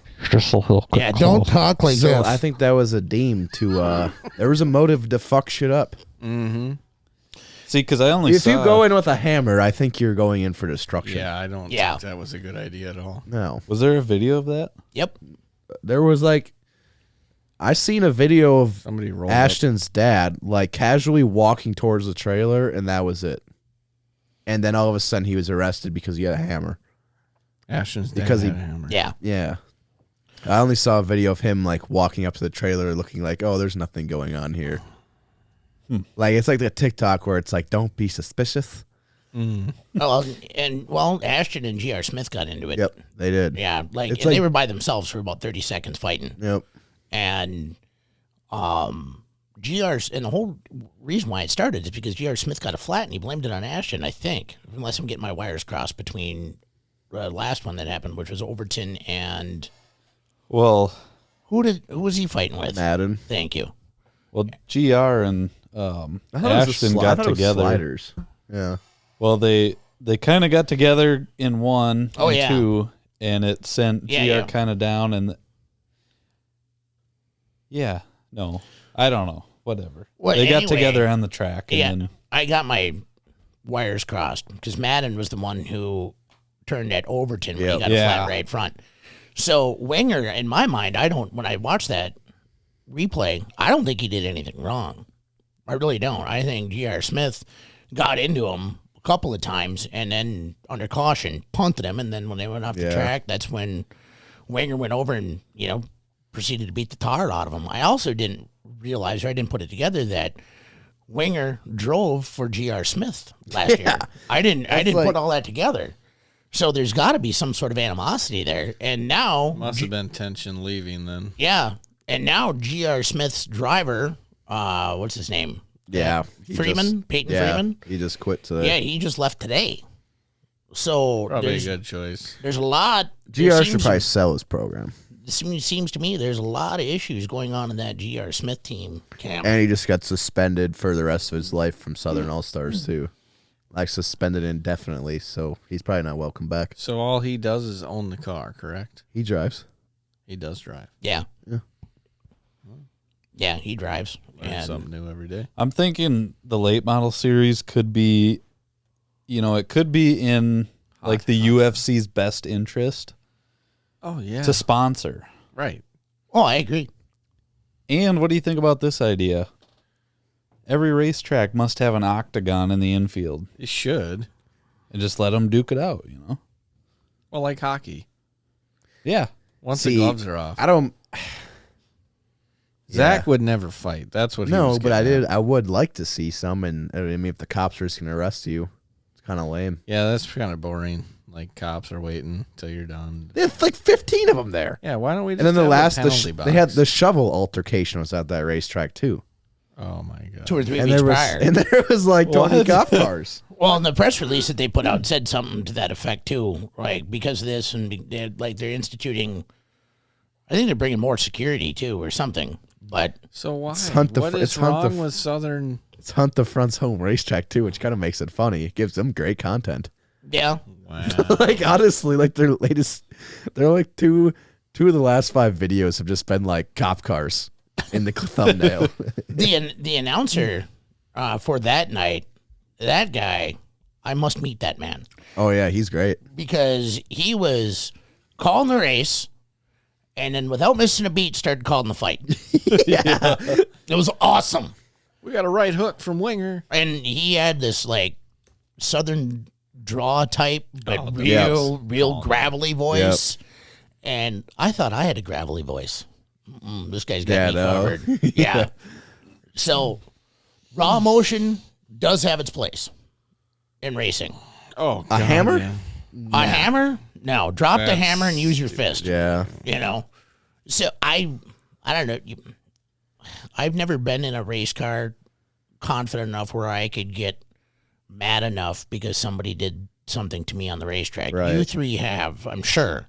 yeah, don't talk like So this. I think that was a deem to. There was a motive to fuck shit up. See, because I only If saw. you go in with a hammer, I think you're going in for destruction. Yeah, I don't Yeah. think that was a good idea at all. No, Was there a video of that? Yep. there was like, I seen a video of Somebody rolled up. Ashton's dad like casually walking towards the trailer, and that was it. And then all of a sudden, he was arrested because he had a hammer. Ashton's dad Because had he- a hammer. Yeah. Yeah. I only saw a video of him like walking up to the trailer looking like, oh, there's nothing going on here. Like it's like the TikTok where it's like, don't be suspicious. Well, Ashton and G.R. Smith got into it. Yep, they did. Yeah, like, It's and they like- were by themselves for about 30 seconds fighting. Yep. And GR's, and the whole reason why it started is because GR Smith got a flat and he blamed it on Ashton, I think, unless I'm getting my wires crossed between the last one that happened, which was Overton and Well, who was he fighting with? Madden. Thank you. GR and Ashton got together. Sliders. Yeah. Well, they kind of got together in 1 Oh, and yeah. 2, and it sent Yeah, GR yeah. kind of down. And no, I don't know. Whatever. Well, they got anyway, together on the track, and Yeah, then I got my wires crossed because Madden was the one who turned at Overton when he Yep. got a Yeah. flat right front. So Wenger, in my mind, when I watch that replay, I don't think he did anything wrong. I really don't. I think G.R. Smith got into him a couple of times and then under caution punted him, and then when they went off the Yeah. track, that's when Wenger went over and proceeded to beat the tar out of him. I also didn't realize, or I didn't put it together, that Wenger drove for G.R. Smith last year. I didn't like- put all that together. So there's got to be some sort of animosity there. And now, Must have been tension leaving then. yeah, and now G.R. Smith's driver, what's his name? Yeah. He Freeman? Peyton yeah, Freeman? He just quit today. Yeah, he just left today. So Probably a there's, good choice. there's a lot. GR there should seems- probably sell his program. It seems to me there's a lot of issues going on in that G.R. Smith team camp. And he just got suspended for the rest of his life from Southern All Stars too. Like suspended indefinitely, so he's probably not welcome back. So all he does is own the car, correct? He drives. He does drive. Yeah. Yeah. Yeah, he drives. Learn And something new every day. I'm thinking the late model series could be, it could be in like the UFC's best interest Oh yeah. to sponsor. Right. oh, I agree. And what do you think about this idea? Every racetrack must have an octagon in the infield, It should. and just let them duke it out. Well, like hockey. Yeah. Once See, the gloves are off. I don't. Zach Yeah. would never fight. That's what he No, was but I getting did. at. I would like to see some, and I mean, if the cops are just gonna arrest you, it's kind of lame. Yeah, that's kind of boring. Like cops are waiting till you're done. There's like 15 of them there. Yeah, why don't we just And then the have a last, penalty they had box? the shovel altercation was at that racetrack too, Oh my god. 2 or 3 and weeks there was prior. and there was like 20 What? cop cars. Well, in the press release that they put out said something to that effect too, like because of this and they're instituting. I think they're bringing more security too, or something. But So why? It's hunt the What fr- is it's hunt the wrong f- with Southern? It's Hunt the Front's home racetrack too, which kind of makes it funny. It gives them great content. yeah, Wow. Like honestly, like they're like two of the last 5 videos have just been like cop cars in the thumbnail. the announcer for that night, that guy, I must meet that man Oh yeah, he's great. because he was calling the race, and then without missing a beat, started calling the fight. Yeah. It was awesome. We got a right hook from Winger. And he had this like southern draw type, but Oh, real gravelly voice. And I thought I had a gravelly voice. This guy's got Yeah, me no. covered. Yeah. So raw emotion does have its place in racing. Oh, A hammer? yeah. A hammer? No. Drop the That's hammer and use your fist. Yeah. You know? So I don't know. I've never been in a race car confident enough where I could get mad enough because somebody did something to me on the racetrack. Right. You three have, I'm sure.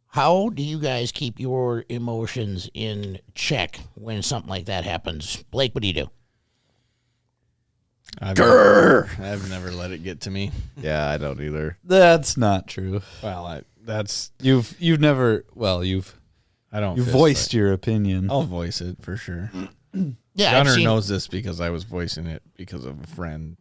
How do you guys keep your emotions in check when something like that happens? Blake, what do you do? I've never let it get to me. Yeah, I don't either. That's not true. Well, You've never I don't. you fist voiced fight. your opinion. I'll voice it for sure. Yeah, I've Gunner seen, knows this because I was voicing it because of a friend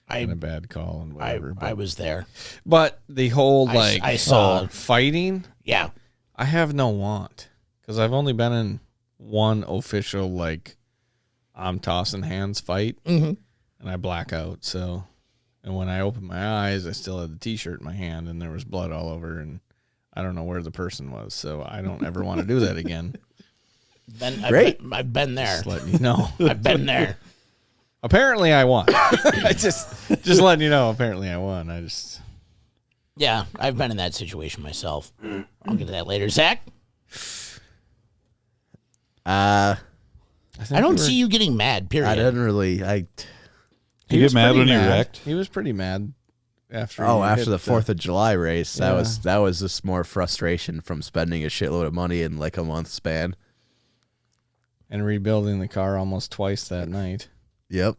and a I, bad call and whatever. I was there. but the whole I saw- fighting, Yeah. I have no want because I've only been in one official like I'm tossing hands fight, Mm-hmm. and I black out. So, and when I opened my eyes, I still had the T-shirt in my hand, and there was blood all over, and I don't know where the person was. So I don't ever want to do that again. Great. I've been there. Just letting you know. I've been there. Apparently, I won. I just letting you know. Apparently, I won. I just. Yeah, I've been in that situation myself. I'll get to that later. Zach, I I don't see you getting mad, period. didn't really. You He get was mad pretty when you're mad. wrecked? He was pretty mad after. After hit the 4th of July race, Yeah. that was just more frustration from spending a shitload of money in like a month span. and rebuilding the car almost twice that night. Yep.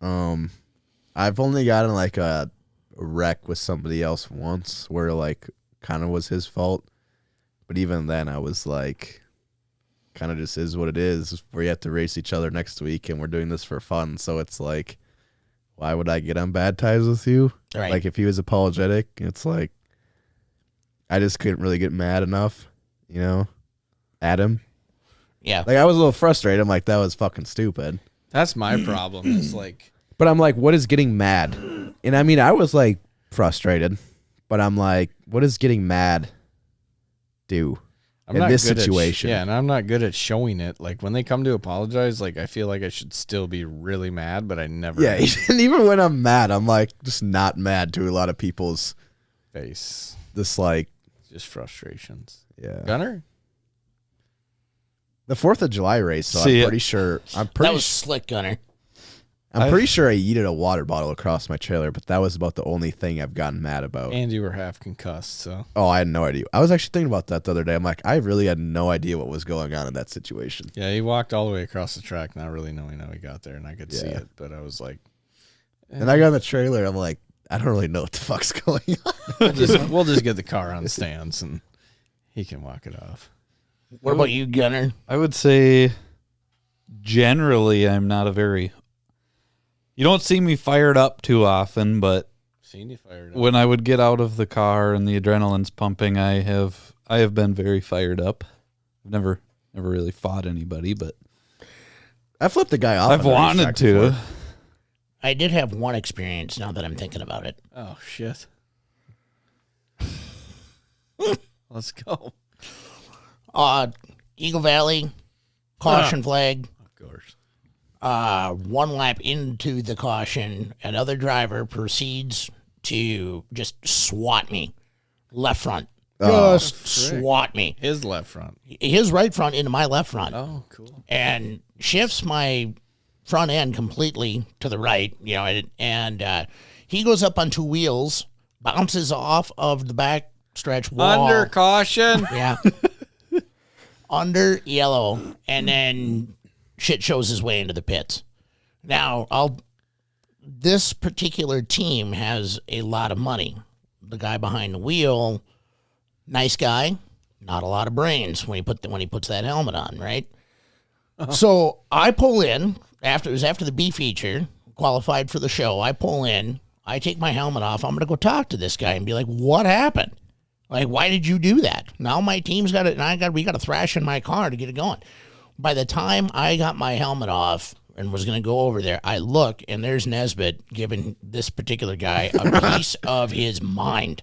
I've only gotten like a wreck with somebody else once where like kind of was his fault. But even then I was like kind of just is what it is. We have to race each other next week and we're doing this for fun. So it's like, why would I get on bad ties with you? Right. Like if he was apologetic, it's like I just couldn't really get mad enough, at him. Yeah. Like I was a little frustrated. I'm like, that was fucking stupid. That's my problem. Is like But I'm like, what is getting mad? And I mean, I was like frustrated, but I'm like, what does getting mad do I'm in not this good at situation? and I'm not good at showing it. Like when they come to apologize, like I feel like I should still be really mad, but I never. Yeah, and even when I'm mad, I'm like just not mad to a lot of people's face, this like, just frustrations. yeah. Gunner, The 4th of July race, so See, I'm pretty sure That was slick, Gunner. I'm pretty sure I yeeted a water bottle across my trailer, but that was about the only thing I've gotten mad about. and you were half concussed, so Oh, I had no idea. I was actually thinking about that the other day. I'm like, I really had no idea what was going on in that situation. yeah, he walked all the way across the track, not really knowing how he got there, and I could see Yeah. it, but I was like, And I got in the trailer. I'm like, I don't really know what the fuck's going on. we'll just get the car on stands and he can walk it off. What about you, Gunner? I would say generally I'm not a very. You don't see me fired up too often, but Seen you fired up. when I would get out of the car and the adrenaline's pumping, I have been very fired up. I've never really fought anybody, but I flipped the guy off. I've on the wanted racetrack to. before. I did have one experience now that I'm thinking about it. Oh shit. Let's go. Eagle Valley, caution flag. Of course. One lap into the caution, another driver proceeds to just swat me. Left front. Just swat me. His left front. His right front into my left front. Oh, cool. And shifts my front end completely to the right, and he goes up on 2 wheels, bounces off of the back stretch wall. Under caution. Yeah. under yellow, and then shit shows his way into the pits. Now, this particular team has a lot of money. The guy behind the wheel, nice guy, not a lot of brains when he puts that helmet on, right? So I pull in after the B feature, qualified for the show. I pull in, I take my helmet off. I'm gonna go talk to this guy and be like, "What happened? Like, why did you do that?" Now my team's got it, and we got to thrash in my car to get it going. By the time I got my helmet off and was going to go over there, I look, and there's Nesbitt giving this particular guy a piece of his mind.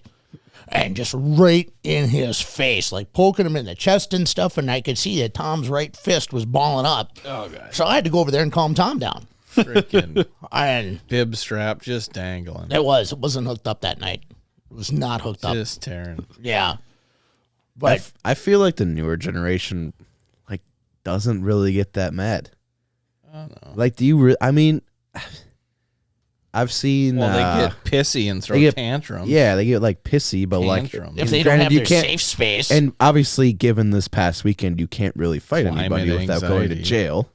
And just right in his face, like poking him in the chest and stuff, and I could see that Tom's right fist was balling up. Oh, God. So I had to go over there and calm Tom down. Freaking And bib strap just dangling. it wasn't hooked up that night. It was not hooked up. Just tearing. Yeah. But I feel like the newer generation, like, doesn't really get that mad. I don't know. Like, do you? I mean, I've seen. Well, they get pissy and throw they get- tantrums. Yeah, they get like pissy, but Tantrums. if they don't granted, have you their can't- safe space. and obviously, given this past weekend, you can't really fight Climate anybody without going to anxiety. jail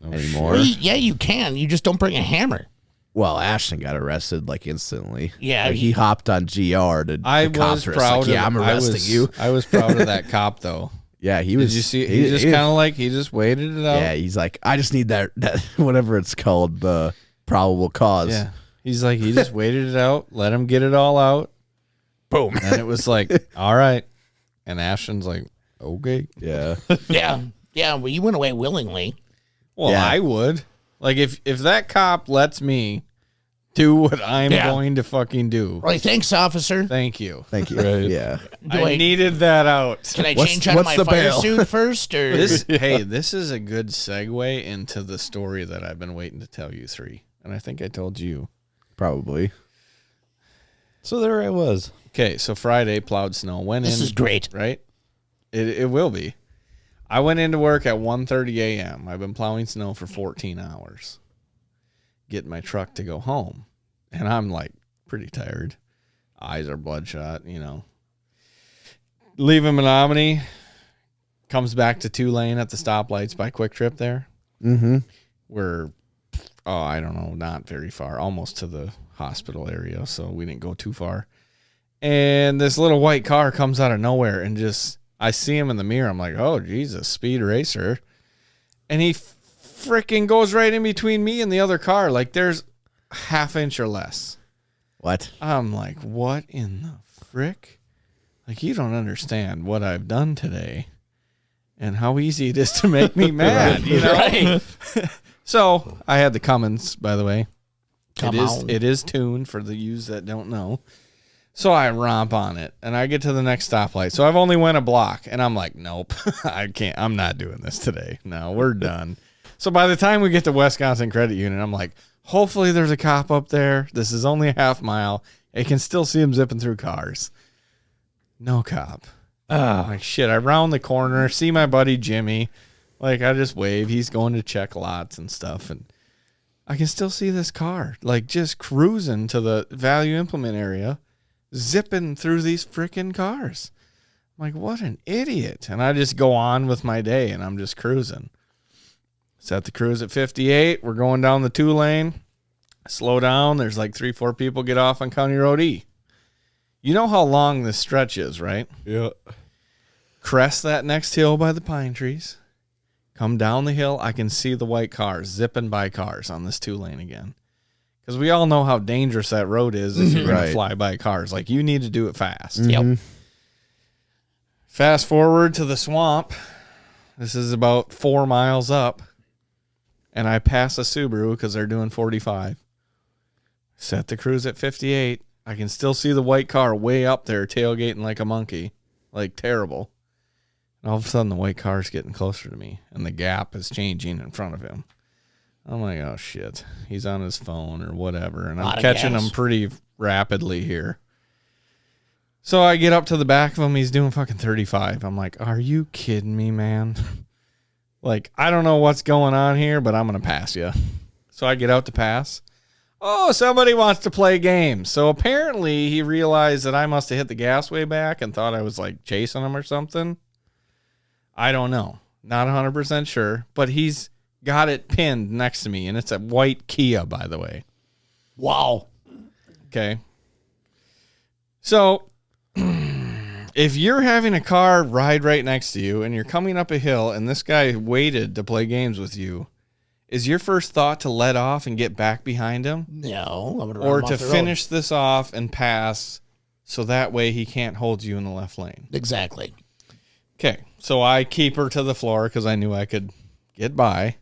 No anymore. Well, yeah, you can. You just don't bring a hammer. Well, Ashton got arrested like instantly. Yeah, Like, he hopped on GR to. I the cops was were proud like, yeah, of I'm arresting you. I was proud of that cop though. Yeah, he was. Did you see? He just kind of like he just waited it out. Yeah, he's like, I just need that whatever it's called, the probable cause. Yeah. He's like he just waited it out, let him get it all out. Boom. And it was like, all right. And Ashton's like, okay. Yeah. Yeah. Yeah. Well, you went away willingly. Well, Yeah. I would. Like if that cop lets me do what I'm Yeah. going to fucking do. Right. Thanks, officer. Thank you. Thank you. Right. Yeah. I needed that out. Can I What's- change out of what's my the fire bail? suit first? Or Hey, this is a good segue into the story that I've been waiting to tell you three. And I think I told you. Probably. So there I was. Okay, so Friday plowed snow. Went This in, is great. right? It will be. I went into work at 1:30 a.m. I've been plowing snow for 14 hours. Getting my truck to go home. And I'm like pretty tired. Eyes are bloodshot, you know. Leaving Menominee. Comes back to 2-lane at the stoplights by Quick Trip there. Mm-hmm. We're, I don't know, not very far. Almost to the hospital area, so we didn't go too far. And this little white car comes out of nowhere and just, I see him in the mirror. I'm like, oh, Jesus, speed racer. And he freaking goes right in between me and the other car. Like there's a half inch or less. What? I'm like, what in the frick? Like, you don't understand what I've done today and how easy it is to make me mad, you know? Right. So I had the Cummins, by the way. Come on. It is tuned for the yous that don't know. So I romp on it and I get to the next stoplight. So I've only went a block and I'm like, nope, I can't. I'm not doing this today. No, we're done. So by the time we get to Wisconsin Credit Union, I'm like, hopefully there's a cop up there. This is only a half mile. I can still see him zipping through cars. No cop. I'm like, shit, I round the corner, see my buddy Jimmy. Like, I just wave. He's going to check lots and stuff. And I can still see this car, like, just cruising to the value implement area, zipping through these freaking cars. I'm like, what an idiot. And I just go on with my day, and I'm just cruising. Set the cruise at 58. We're going down the 2-lane. Slow down. There's like 3-4 people get off on County Road E. You know how long this stretch is, right? Yeah. Crest that next hill by the pine trees. Come down the hill. I can see the white cars zipping by cars on this 2-lane again. Because we all know how dangerous that road is if you're going to Right. fly by cars. Like, you need to do it fast. Yep. Fast forward to the swamp. This is about 4 miles up. And I pass a Subaru because they're doing 45. Set the cruise at 58. I can still see the white car way up there tailgating like a monkey. Like, terrible. And all of a sudden, the white car's getting closer to me. And the gap is changing in front of him. I'm like, oh, shit. He's on his phone or whatever. And I'm Lot of catching gas. him pretty rapidly here. So I get up to the back of him. He's doing fucking 35. I'm like, are you kidding me, man? Like, I don't know what's going on here, but I'm going to pass you. So I get out to pass. Oh, somebody wants to play games. So apparently he realized that I must have hit the gas way back and thought I was like chasing him or something. I don't know. Not 100% sure, but he's got it pinned next to me, and it's a white Kia, by the way. Wow. Okay. So, if you're having a car ride right next to you and you're coming up a hill and this guy waited to play games with you, is your first thought to let off and get back behind him? No. I'm gonna run Or him off to the road. finish this off and pass so that way he can't hold you in the left lane? Exactly. Okay. So I keep her to the floor because I knew I could get by.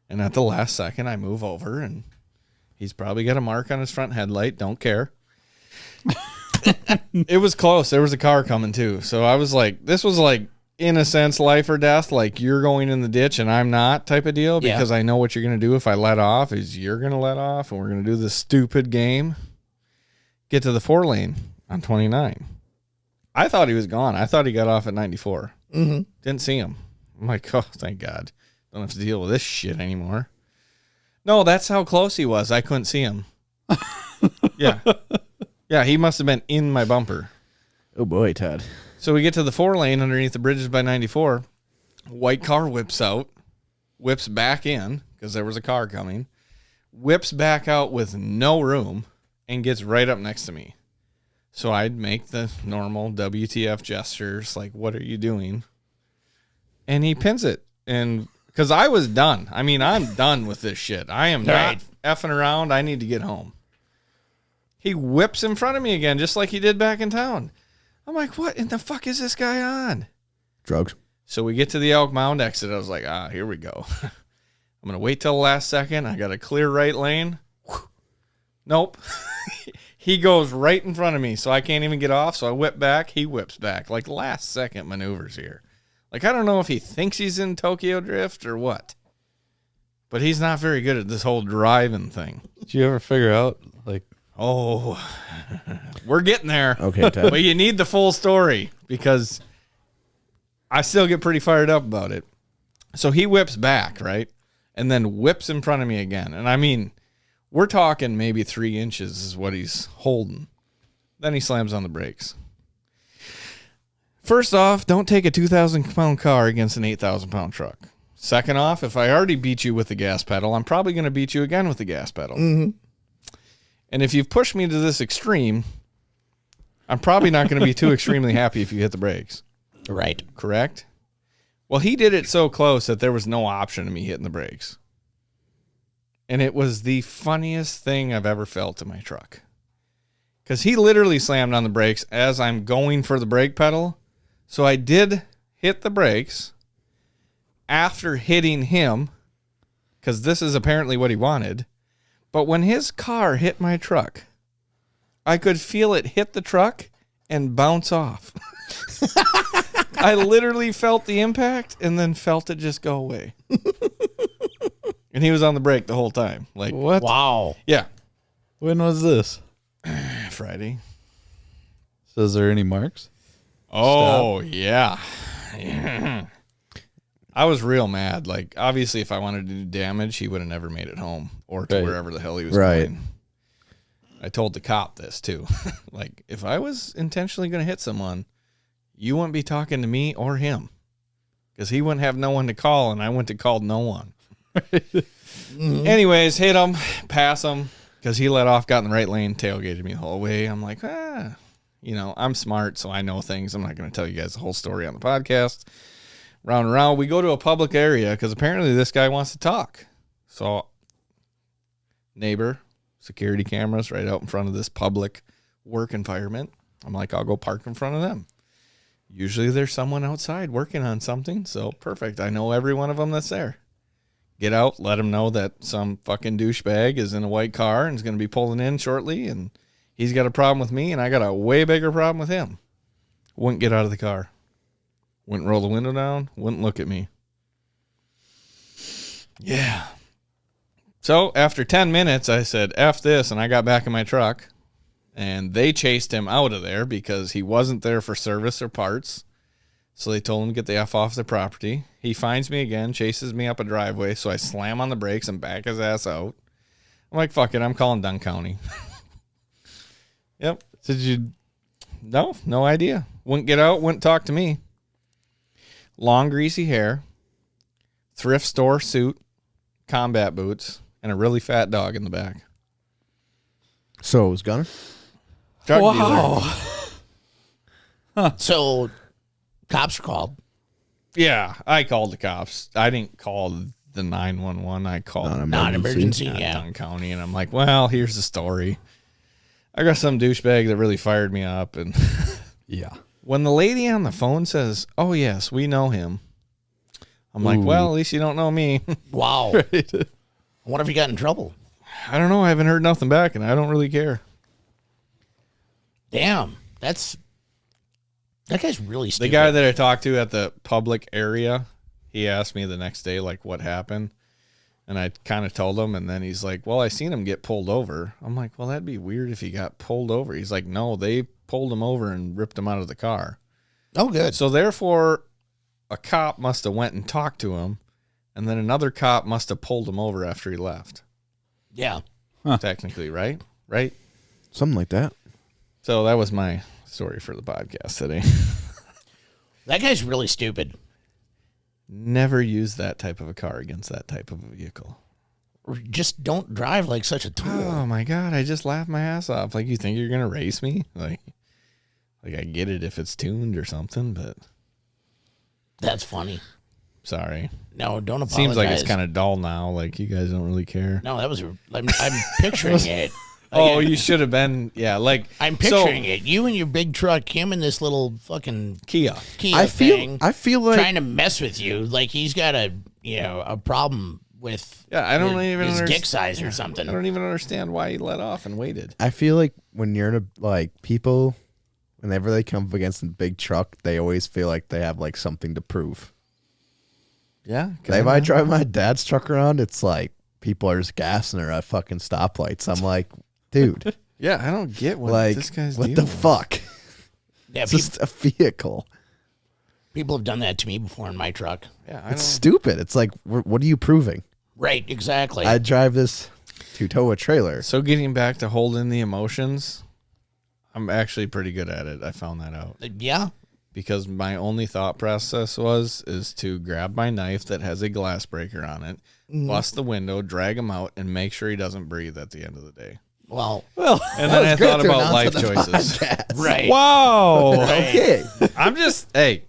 And at the last second, I move over and he's probably got a mark on his front headlight. Don't care. It was close. There was a car coming too. So I was like, this was like, in a sense, life or death. Like you're going in the ditch and I'm not type of deal because I know what you're going to do if I let off is you're going to let off and we're going to do this stupid game. Get to the 4 lane on 29. I thought he was gone. I thought he got off at 94. Mm-hmm. Didn't see him. I'm like, oh, thank God. Don't have to deal with this shit anymore. No, that's how close he was. I couldn't see him. Yeah. Yeah, he must have been in my bumper. Oh boy, Ted. So we get to the 4 lane underneath the bridges by 94. White car whips out, whips back in because there was a car coming, whips back out with no room and gets right up next to me. So I'd make the normal WTF gestures like, what are you doing? And he pins it. And because I was done. I mean, I'm done with this shit. I am not effing around. I need to get home. He whips in front of me again, just like he did back in town. I'm like, what in the fuck is this guy on? Drugs. So we get to the Elk Mound exit. I was like, here we go. I'm going to wait till the last second. I got a clear right lane. Nope. He goes right in front of me, so I can't even get off. So I whip back. He whips back. Like last second maneuvers here. Like, I don't know if he thinks he's in Tokyo Drift or what. But he's not very good at this whole driving thing. Did you ever figure out, like, Oh, we're getting there. Okay, Ted. But you need the full story because I still get pretty fired up about it. So he whips back, right? And then whips in front of me again. And I mean, we're talking maybe 3 inches is what he's holding. Then he slams on the brakes. First off, don't take a 2,000-pound car against an 8,000-pound truck. Second off, if I already beat you with the gas pedal, I'm probably going to beat you again with the gas pedal. Mm-hmm. And if you've pushed me to this extreme, I'm probably not going to be too extremely happy if you hit the brakes. Right. Correct? Well, he did it so close that there was no option of me hitting the brakes. And it was the funniest thing I've ever felt in my truck. Because he literally slammed on the brakes as I'm going for the brake pedal. So I did hit the brakes after hitting him, because this is apparently what he wanted. But when his car hit my truck, I could feel it hit the truck and bounce off. I literally felt the impact and then felt it just go away. And he was on the brake the whole time. Like, what? Wow. yeah, When was this? Friday. So is there any marks? Oh, yeah. I was real mad. Like, obviously, if I wanted to do damage, he would have never made it home or to Right. wherever the hell he was Right. going. I told the cop this, too. Like, if I was intentionally going to hit someone, you wouldn't be talking to me or him because he wouldn't have no one to call, and I wouldn't have called no one. Anyways, hit him, pass him because he let off, got in the right lane, tailgated me the whole way. I'm like, I'm smart, so I know things. I'm not going to tell you guys the whole story on the podcast. Round and round, we go to a public area because apparently this guy wants to talk. So, neighbor, security cameras right out in front of this public work environment. I'm like, I'll go park in front of them. Usually there's someone outside working on something, so perfect. I know every one of them that's there. Get out, let them know that some fucking douchebag is in a white car and is going to be pulling in shortly, and he's got a problem with me, and I got a way bigger problem with him. Wouldn't get out of the car. Wouldn't roll the window down. Wouldn't look at me. Yeah. So after 10 minutes, I said, F this, and I got back in my truck. And they chased him out of there because he wasn't there for service or parts. So they told him to get the F off the property. He finds me again, chases me up a driveway. So I slam on the brakes and back his ass out. I'm like, fuck it, I'm calling Dunn County. Yep. Did you? No idea. Wouldn't get out, wouldn't talk to me. long greasy hair, thrift store suit, combat boots, and a really fat dog in the back. So it was Gunner? Drug dealer. So, cops are called. Yeah, I called the cops. I didn't call the 911. I called Non-emergency, yeah. Dunn County, and I'm like, well, here's the story. I got some douchebag that really fired me up, and Yeah. when the lady on the phone says, "Oh yes, we know him," I'm like, well, at least you don't know me. Wow. I wonder if he got in trouble. I don't know. I haven't heard nothing back, and I don't really care. Damn. That guy's really stupid. The guy that I talked to at the public area, he asked me the next day, like, what happened. And I kind of told him, and then he's like, well, I seen him get pulled over. I'm like, well, that'd be weird if he got pulled over. He's like, no, they pulled him over and ripped him out of the car. Oh, good. So therefore, a cop must have went and talked to him, and then another cop must have pulled him over after he left. Yeah. Technically, right? Right? Something like that. So that was my story for the podcast today. That guy's really stupid. Never use that type of a car against that type of a vehicle. Just don't drive like such a tool. Oh my God, I just laughed my ass off. Like, you think you're going to race me? Like I get it if it's tuned or something, but That's funny. sorry. No, don't apologize. Seems like it's kind of dull now. Like, you guys don't really care. No, that was. I'm picturing it. Oh, you should have been. Yeah, like. I'm picturing it. You and your big truck, him and this little fucking Kia. Kia thing, I feel like trying to mess with you. Like he's got a problem with Yeah, I don't even his understand. dick size or something. I don't even understand why he let off and waited. I feel like when you're in a people, whenever they come up against a big truck, they always feel like they have like something to prove. Yeah. If I drive my dad's truck around, it's like people are just gassing her at fucking stoplights. I'm like, dude, Yeah, I don't get what like this guy's what deal the with. fuck? Yeah, It's just a vehicle. people have done that to me before in my truck. Yeah, I It's don't. stupid. It's like, what are you proving? Right, exactly. I drive this to tow a trailer. So getting back to holding the emotions, I'm actually pretty good at it. I found that out. Yeah. Because my only thought process is to grab my knife that has a glass breaker on it, bust the window, drag him out, and make sure he doesn't breathe at the end of the day. Well, And then I thought about life choices. right. Wow. Okay. I'm just, hey,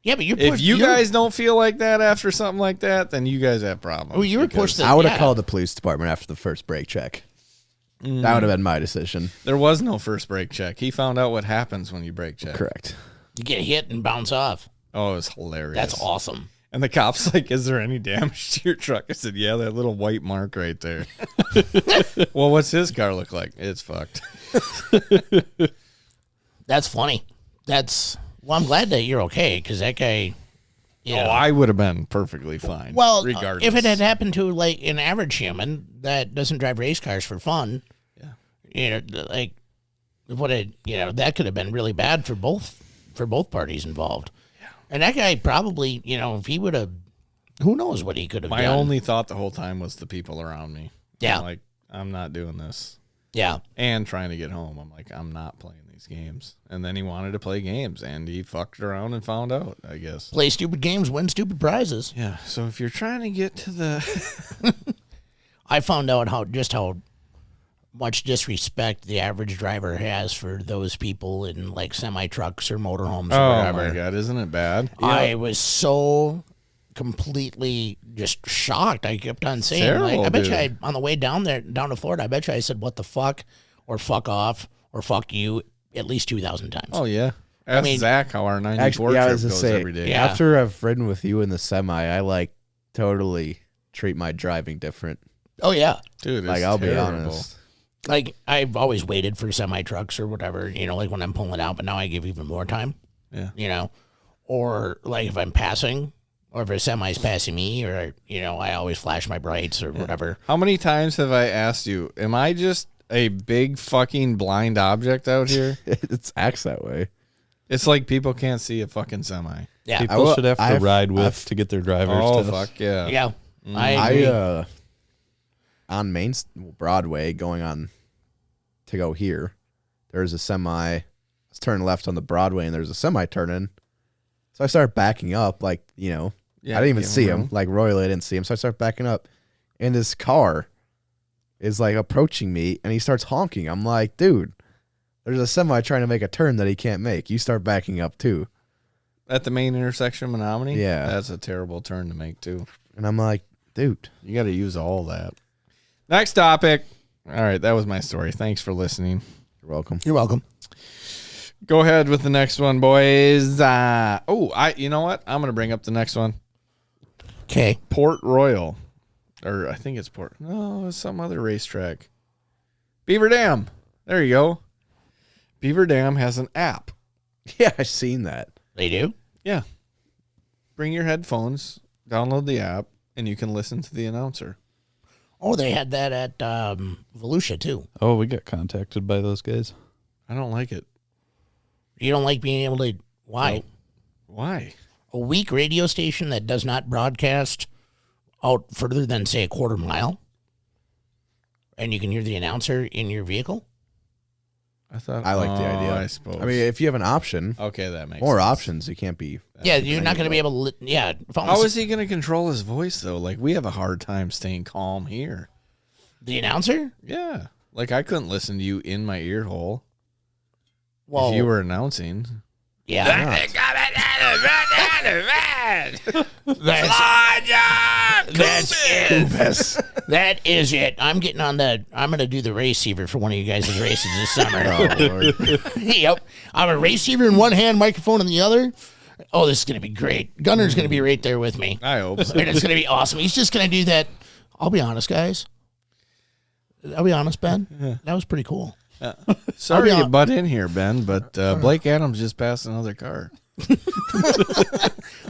Yeah, but you're if you guys don't feel like that after something like that, then you guys have problems. Oh, you were because pushed. I would have called the police department after the first brake check. That would have been my decision. There was no first brake check. He found out what happens when you brake check. Correct. You get hit and bounce off. Oh, it was hilarious. That's awesome. And the cop's like, is there any damage to your truck? I said, yeah, that little white mark right there. Well, what's his car look like? It's fucked. That's funny. Well, I'm glad that you're okay because that guy. You know, I would have been perfectly fine. well, regardless. if it had happened to like an average human that doesn't drive race cars for fun, like that could have been really bad for both parties involved. Yeah. And that guy probably, if he would have, who knows what he could have My done. only thought the whole time was the people around me. Yeah. I'm like, I'm not doing this. Yeah. And trying to get home. I'm like, I'm not playing these games. And then he wanted to play games, and he fucked around and found out, I guess. Play stupid games, win stupid prizes. Yeah. So if you're trying to get to the I found out how much disrespect the average driver has for those people in like semi trucks or motorhomes or Oh whatever. my God, isn't it bad? I was so completely just shocked. I kept on saying, terrible, I bet dude. you on the way down to Florida, I bet you I said, what the fuck, or fuck off, or fuck you at least 2,000 times. Oh yeah. Ask Zach how our 94 Actually, I trip was gonna goes say, every day. Yeah. after I've ridden with you in the semi, I like totally treat my driving different. Oh, yeah. Dude, it's Like, I'll be terrible. honest. Like, I've always waited for semi trucks or whatever, like when I'm pulling out, but now I give even more time. Yeah. Or like if I'm passing, or if a semi's passing me, or, I always flash my brights or whatever. How many times have I asked you, am I just a big fucking blind object out here? It acts that way. It's like people can't see a fucking semi. Yeah. People should have to I've- ride with I've- to get their driver's Oh, test. fuck yeah. Yeah. I agree. On Broadway going on to go here, there's a semi. It's turning left on the Broadway, and there's a semi turning. So I start backing up, like, you know, Yeah, I didn't even give see him him. room. Like, royally, I didn't see him. So I start backing up, and his car is, like, approaching me, and he starts honking. I'm like, dude, there's a semi trying to make a turn that he can't make. You start backing up, too. At the main intersection of Menominee? Yeah. That's a terrible turn to make, too. And I'm like, dude. You got to use all that. Next topic. All right, that was my story. Thanks for listening. You're welcome. You're welcome. Go ahead with the next one, boys. You know what? I'm going to bring up the next one. Okay. Port Royal. Or I think it's Port. No, it's some other racetrack. Beaver Dam. There you go. Beaver Dam has an app. Yeah, I've seen that. They do? Yeah. Bring your headphones, download the app, and you can listen to the announcer. Oh, they had that at Volusia, too. Oh, we got contacted by those guys. I don't like it. You don't like being able to... Why? Nope. Why? A weak radio station that does not broadcast out further than, say, a quarter mile? And you can hear the announcer in your vehicle? I like the idea. I suppose. I mean, if you have an option, okay, that makes more sense. options, you can't be. Yeah, you're not going to be able to... Yeah. How is he going to control his voice, though? Like, we have a hard time staying calm here. The announcer? Yeah. Like, I couldn't listen to you in my ear hole Well, if you were announcing. yeah. That's it. That is it. I'm getting on the... I'm going to do the receiver for one of you guys' races this summer. Oh, Lord. Yep. I'm a receiver in one hand, microphone in the other. Oh, this is going to be great. Gunner's going to be right there with me. I hope so. And it's going to be awesome. He's just going to do that. I'll be honest, guys. I'll be honest, Ben. That was pretty cool. Sorry I'll be to butt in here, Ben, but Blake Adams just passed another car.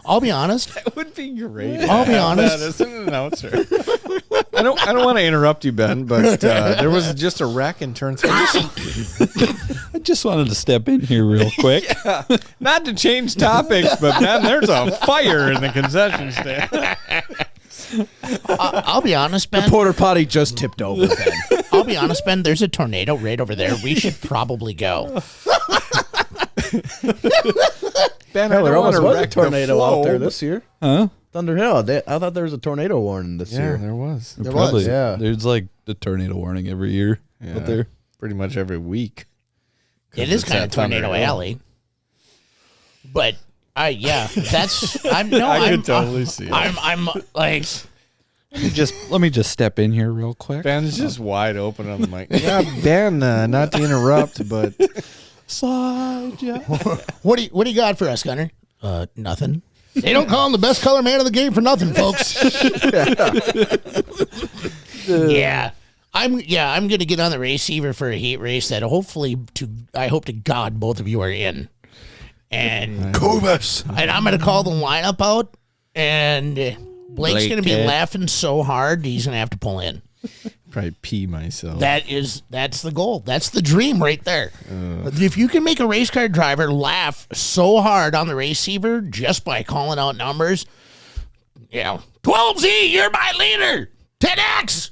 I'll be honest. That would be great. I'll be honest. That as an announcer. I don't want to interrupt you, Ben, but there was just a wreck in turn 3. I just wanted to step in here real quick. Not to change topics, but Ben, there's a fire in the concession stand. I'll be honest, Ben. Porter potty just tipped over, Ben. I'll be honest, Ben. There's a tornado right over there. We should probably go. Ben, Hell, I there don't want almost to was a wreck the tornado out there flow. this year. Huh? Thunder Hill. I thought there was a tornado warning this Yeah, year. there was. There Probably. was. Yeah. There's like a tornado warning every year Yeah, out there. pretty much every week. It is it's kind of at Thunder tornado Hill. alley. But yeah, that's I could totally see it. I'm like Let me just step in here real quick. Ben's just wide open on the mic. Yeah, Ben, not to interrupt, but Slide, yeah. what do you got for us, Gunner? Nothing. They don't call him the best color man of the game for nothing, folks. Yeah. I'm gonna get on the receiver for a heat race that I hope to God both of you are in. And and I'm gonna call the lineup out, and Blake's Blake gonna be Ted. laughing so hard he's gonna have to pull in. probably pee myself. That's the goal. That's the dream right there. If you can make a race car driver laugh so hard on the receiver just by calling out numbers, 12Z, you're my leader. 10X,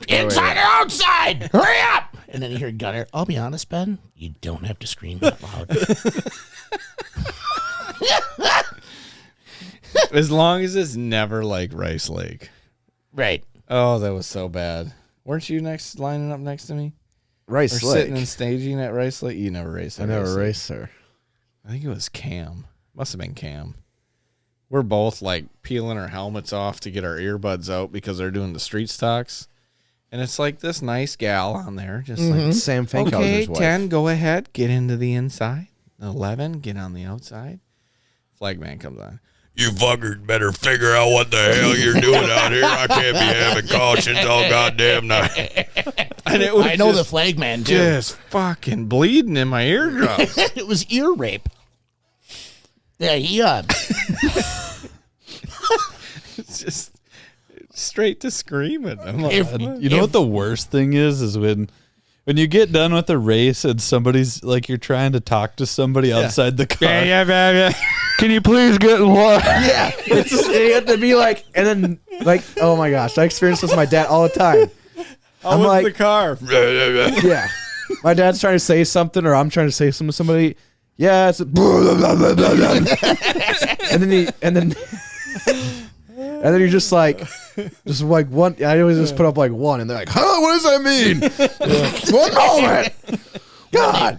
inside or outside, hurry up. And then you hear Gunner, I'll be honest, Ben, you don't have to scream that loud. As long as it's never like Rice Lake. Right. Oh, that was so bad. Weren't you lining up next to me? Rice Or Lake. sitting and staging at Rice Lake? You never raced I at never Rice Lake. raced there. I think it was Cam. Must have been Cam. We're both like peeling our helmets off to get our earbuds out because they're doing the street stocks. And it's like this nice gal on there, just like, Sam okay, Fankhauser's wife. 10, go ahead, get into the inside. 11, get on the outside. Flagman comes on. You fuckers better figure out what the hell you're doing out here. I can't be having cautions all goddamn night. And it was I know the just, flag man, too. just fucking bleeding in my eardrums. It was ear rape. Yeah, It's just straight to screaming. I'm like, If- You know what the worst thing is when you get done with the race and somebody's like you're trying to talk to somebody outside the car. yeah. Can you please get in line? Yeah, it's just, you have to be like, and then like, oh my gosh, I experience this with my dad all the time. How was the car? Yeah, my dad's trying to say something, or I'm trying to say something to somebody, yeah, it's and then you're just like one. I always just put up like one, and they're like, huh, what does that mean? 1 moment. God,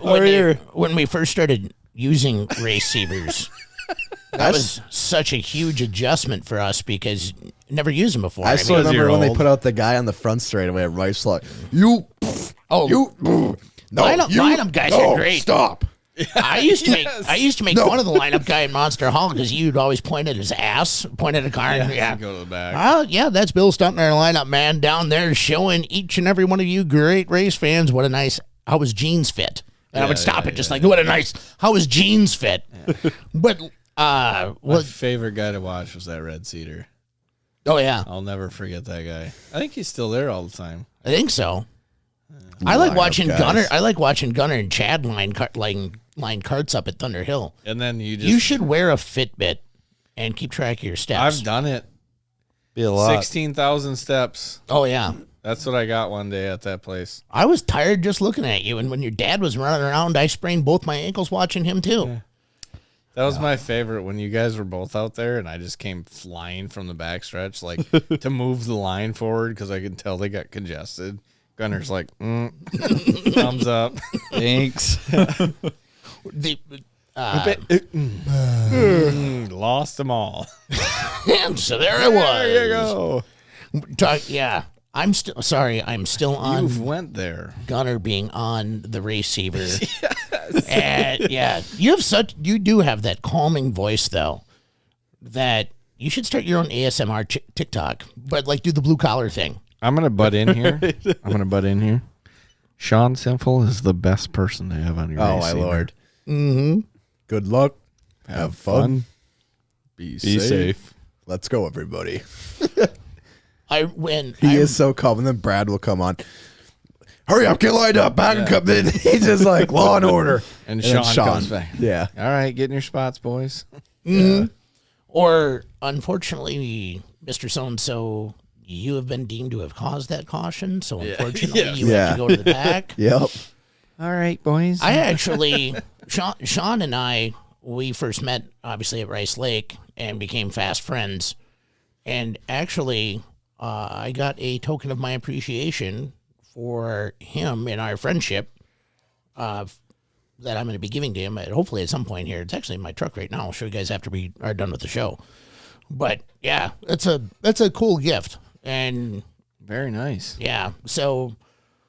when we first started using receivers, that was such a huge adjustment for us because never used them before. I still remember when they put out the guy on the front straightaway at Rice like, no, lineup guys are great. Stop. I used to make fun of the lineup guy at Monster Hall because you'd always point at his ass, point at a car, and Go to the back. well, yeah, that's Bill Stuntner, lineup man, down there showing each and every one of you great race fans how his jeans fit. And I would stop it just like, what a nice, how his jeans fit. But my favorite guy to watch was that Red Cedar. Oh yeah, I'll never forget that guy. I think he's still there all the time. I think so. I like watching Gunner. I like watching Gunner and Chad line carts up at Thunder Hill. And then you should wear a Fitbit and keep track of your steps. I've done it. Be a lot. 16,000 steps. Oh yeah, That's what I got one day at that place. I was tired just looking at you, and when your dad was running around, I sprained both my ankles watching him too. Yeah. That was my favorite when you guys were both out there, and I just came flying from the backstretch, like to move the line forward because I could tell they got congested. Gunner's like, thumbs up. Thanks. Lost them all. And so there I was. There you go. Yeah. I'm still on. You've went there. Gunner being on the receiver. Yes. And yeah, you do have that calming voice though. That you should start your own ASMR TikTok, but like do the blue collar thing. I'm gonna butt in here. Sean Sinful is the best person to have on your Oh receiver. my lord. Mm-hmm. Good luck. Have fun. Be safe. safe. Let's go, everybody. He is so calm, and then Brad will come on. Hurry up, get lined up, back and come in. He's just like Law and Order. And then Sean comes back. Yeah. All right, get in your spots, boys. Mm-hmm. Or unfortunately, Mr. So-and-so, you have been deemed to have caused that caution. So unfortunately, you have to go to the back. Yep. All right, boys. I actually, Sean and I, we first met obviously at Rice Lake and became fast friends. And actually, I got a token of my appreciation for him in our friendship that I'm going to be giving to him hopefully at some point here. It's actually in my truck right now. I'll show you guys after we are done with the show. But yeah, that's a cool gift. And very nice. Yeah. So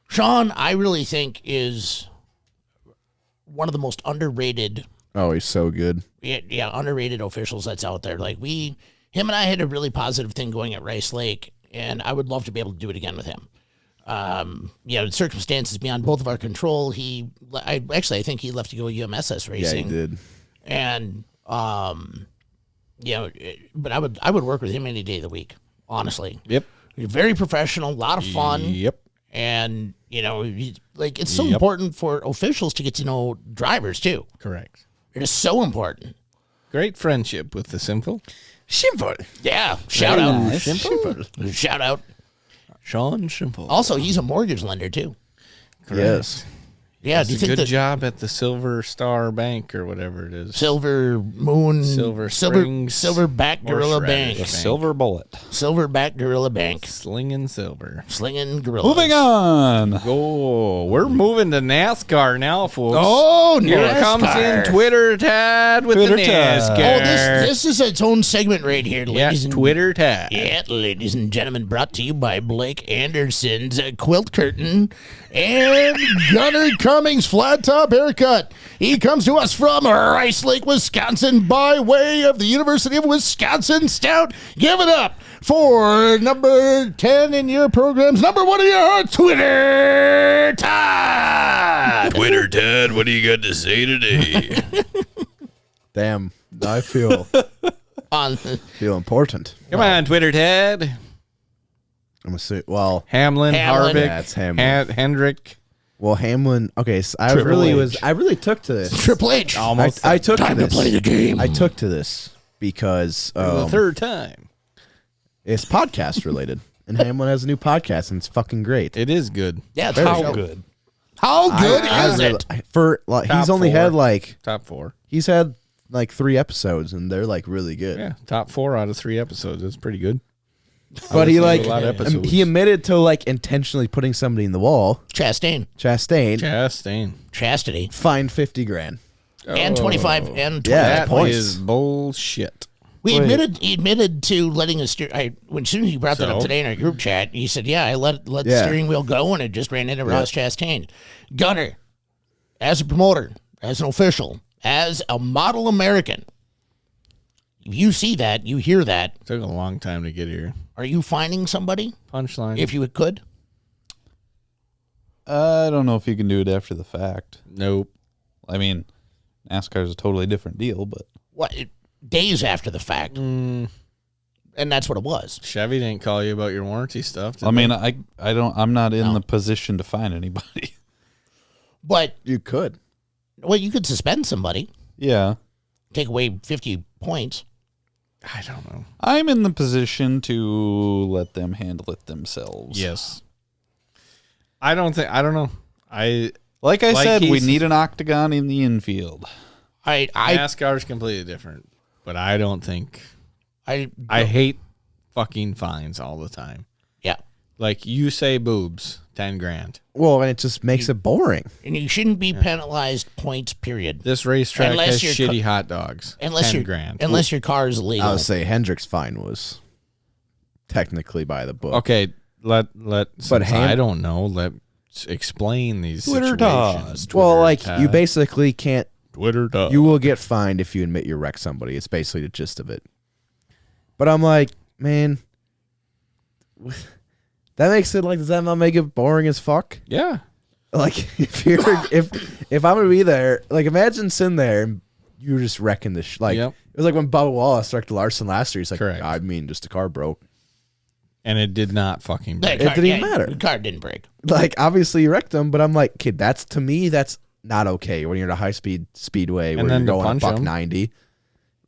Sean, I really think is one of the most underrated. Oh, he's so good. Yeah, underrated officials that's out there. Like him and I had a really positive thing going at Rice Lake, and I would love to be able to do it again with him. Circumstances beyond both of our control. I think he left to go UMSS racing. Yeah, he did. And but I would work with him any day of the week. Honestly. Yep. He's very professional, a lot of fun. Yep. And it's so important for officials to get to know drivers too. Correct. It is so important. Great friendship with the Simple. Simple. Yeah. Shout out. Nice. Simple. Shout out. Sean Simple. Also, he's a mortgage lender too. Correct. Yes. Yeah, do you think good job at the Silver Star Bank or whatever it is? Silver Moon, Silverback Gorilla Bank. The Silver Bullet. Silverback Gorilla Bank. Slinging silver. Slinging gorillas. Moving on. Oh, we're moving to NASCAR now, folks. Oh, Here NASCAR. comes in Twitter Tad with Twitter the Tad. NASCAR. Oh, this is its own segment right here, ladies and Twitter Tad. Yeah, ladies and gentlemen, brought to you by Blake Anderson's Quilt Curtain and Gunner Cummings Flat Top Haircut. He comes to us from Rice Lake, Wisconsin, by way of the University of Wisconsin Stout. Give it up for number 10 in your program's number 1 in your heart, Twitter Todd. Twitter Ted, what do you got to say today? Damn. I feel important. Come on, Twitter Ted. I'm gonna say, well, Hamlin. Harvick. Yeah, it's Hamlin. Hendrick. Well, Hamlin. Okay, so I really took to this. Triple H. Almost. I took Time to to this. play the game. I took to this because the third time. it's podcast related, and Hamlin has a new podcast, and it's fucking great. It is good. Yeah, it's How good. good. How good is it? He's only four. had like Top 4. he's had like 3 episodes, and they're like really good. Yeah, top 4 out of 3 episodes. That's pretty good. But he like a lot of episodes. he admitted to like intentionally putting somebody in the wall. Chastain. Chastain. Fined $50,000. And 25 and 25 Yeah, points. Is bullshit. He admitted to letting a when soon as he brought that up today in our group chat, he said, "Yeah, I let the steering wheel go, and it just ran into Ross Chastain." Gunner, as a promoter, as an official, as a model American, you see that, you hear that. Took a long time to get here. Are you finding somebody? Punchline. If you could, I don't know if you can do it after the fact. Nope. I mean, NASCAR is a totally different deal, but days after the fact, and that's what it was. Chevy didn't call you about your warranty stuff. I mean, I'm not in the position to find anybody. But You could. well, you could suspend somebody, Yeah. take away 50 points. I don't know. I'm in the position to let them handle it themselves. Yes. I don't know. Like I said, we he's- need an octagon in the infield. I NASCAR is completely different, but I don't think. I hate fucking fines all the time. yeah. Like you say, boobs, $10,000. Well, and it just makes it boring. And you shouldn't be penalized points, period. This racetrack Unless has you're shitty hot dogs. $10,000. Unless your car is illegal. I would say Hendrick's fine was technically by the book. Okay, let. But Ham- I don't know. Let's explain these Twitter situations. Todd. Well, like Todd. you basically can't. Twitter dog. You will get fined if you admit you wrecked somebody. It's basically the gist of it. But I'm like, man, that makes it like. Does that not make it boring as fuck? Yeah. Like if I'm gonna be there, like imagine sitting there and you're just wrecking this. Like Yep. it was like when Bubba Wallace wrecked Larson last year. He's like, Correct. I mean, just a car broke. And it did not fucking break. That car, didn't even matter. The car didn't break. Like obviously you wrecked him, but I'm like, kid, that's to me that's not okay when you're at a high speed speedway where then you're to going a punch buck 'em. 90.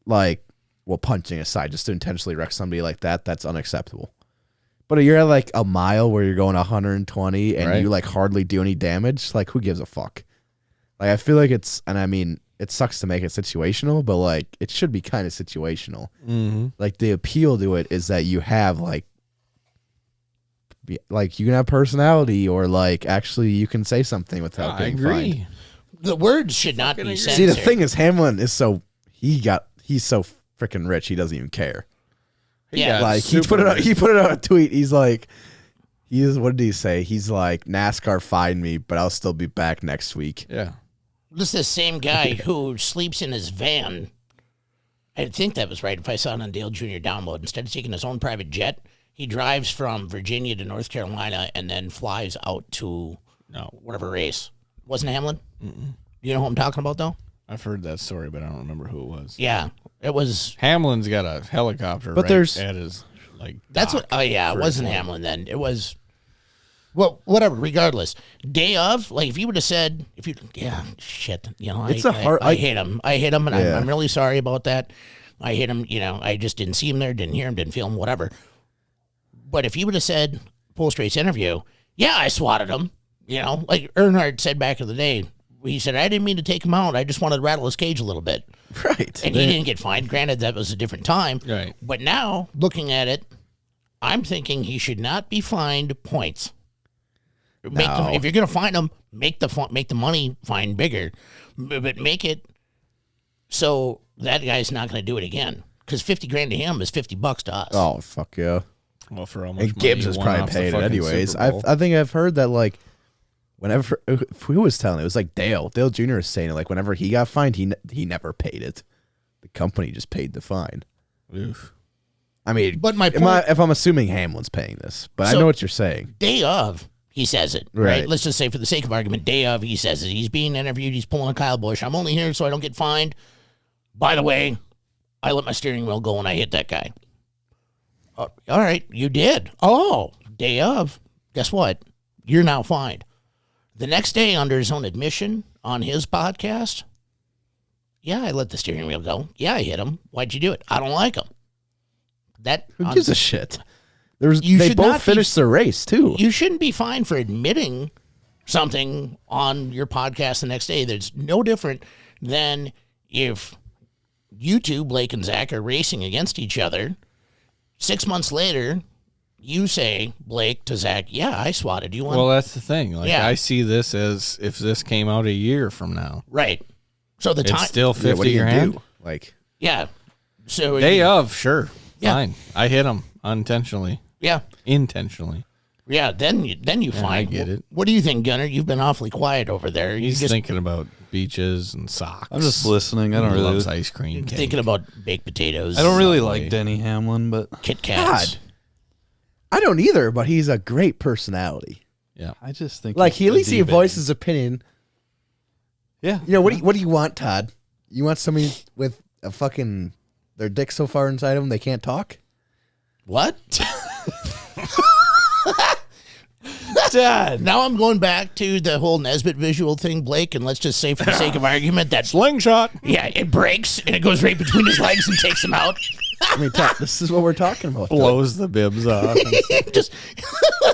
Like, well, punching aside, just to intentionally wreck somebody like that's unacceptable. But you're at like a mile where you're going 120 and Right. you like hardly do any damage. Like, who gives a fuck? Like, I feel like and I mean, it sucks to make it situational, but like, it should be kind of situational. Mm-hmm. Like, the appeal to it is that you have like you can have personality or like actually you can say something without I getting agree. fined. The words should not be censored. See, the thing is, Hamlin is he's so freaking rich, he doesn't even care. Yeah. Like he put it on a tweet. He's like, what did he say? He's like, NASCAR fined me, but I'll still be back next week. Yeah. This is the same guy who sleeps in his van. I think that was right if I saw it on Dale Jr. download. Instead of taking his own private jet, he drives from Virginia to North Carolina and then flies out to whatever race. Wasn't Hamlin? Mm-mm. You know who I'm talking about, though? I've heard that story, but I don't remember who it was. Yeah, it was. Hamlin's got a helicopter But right there's- at his, like, That's dock what. Oh, yeah, it for wasn't his work. Hamlin then. It was. Well, whatever, regardless. Day of, like, if you would have said, shit, It's I hate him. I hate him, and Yeah. I'm really sorry about that. I hate him, I just didn't see him there, didn't hear him, didn't feel him, whatever. But if you would have said, post-race interview, yeah, I swatted him, like Earnhardt said back in the day, he said, I didn't mean to take him out. I just wanted to rattle his cage a little bit. Right. And he didn't get fined. Granted, that was a different time. Right. But now, looking at it, I'm thinking he should not be fined points. If you're going to fine him, make the money fine bigger, but make it so that guy's not going to do it again. Because $50,000 to him is $50 to us. Oh, fuck yeah. Well, for how much And Gibbs money is he won probably off the paid it fucking anyways. Super Bowl. I think I've heard that like whenever who was telling it was like Dale Jr. is saying it, like whenever he got fined, he never paid it. The company just paid the fine. Oof. I mean, But my point- if I'm assuming Hamlin's paying this, but I So- know what you're saying. Day of, he says it. Right. Right. Let's just say, for the sake of argument, day of, he says it. He's being interviewed. He's pulling a Kyle Busch. I'm only here so I don't get fined. By the way, I let my steering wheel go when I hit that guy. All right, you did. Oh, day of. Guess what? You're now fined. The next day, under his own admission on his podcast, yeah, I let the steering wheel go. Yeah, I hit him. Why'd you do it? I don't like him. Who gives a shit? You They should both not be- finished the race too. You shouldn't be fined for admitting something on your podcast the next day that's no different than if you two, Blake and Zach, are racing against each other. 6 months later, you say, Blake, to Zach, yeah, I swatted you one. Well, that's the thing. Like, Yeah. I see this as if this came out a year from now. Right. So the It's time. still 50 what do you grand. do? Like, Yeah. So Day of, sure. Yeah. Fine. I hit him unintentionally. Yeah. Intentionally. Yeah. Then you I find. get it. What do you think, Gunner? You've been awfully quiet over there. You He's just thinking about beaches and socks. I'm just listening. I don't He really. loves ice cream cake. thinking about baked potatoes. I don't really Subway. like Denny Hamlin, but Kit Kats. God. I don't either, but he's a great personality. Yeah. I just think Like, he's he at a least he D-bag. voiced his opinion. Yeah. You know, what do you want, Todd? You want somebody with a fucking their dick so far inside them they can't talk? What? Dad. Now I'm going back to the whole Nesbitt visual thing, Blake, and let's just say for the sake of argument that Slingshot. yeah, it breaks and it goes right between his legs and takes him out. I mean, Todd, this is what we're talking about. though. Blows the bibs off. Just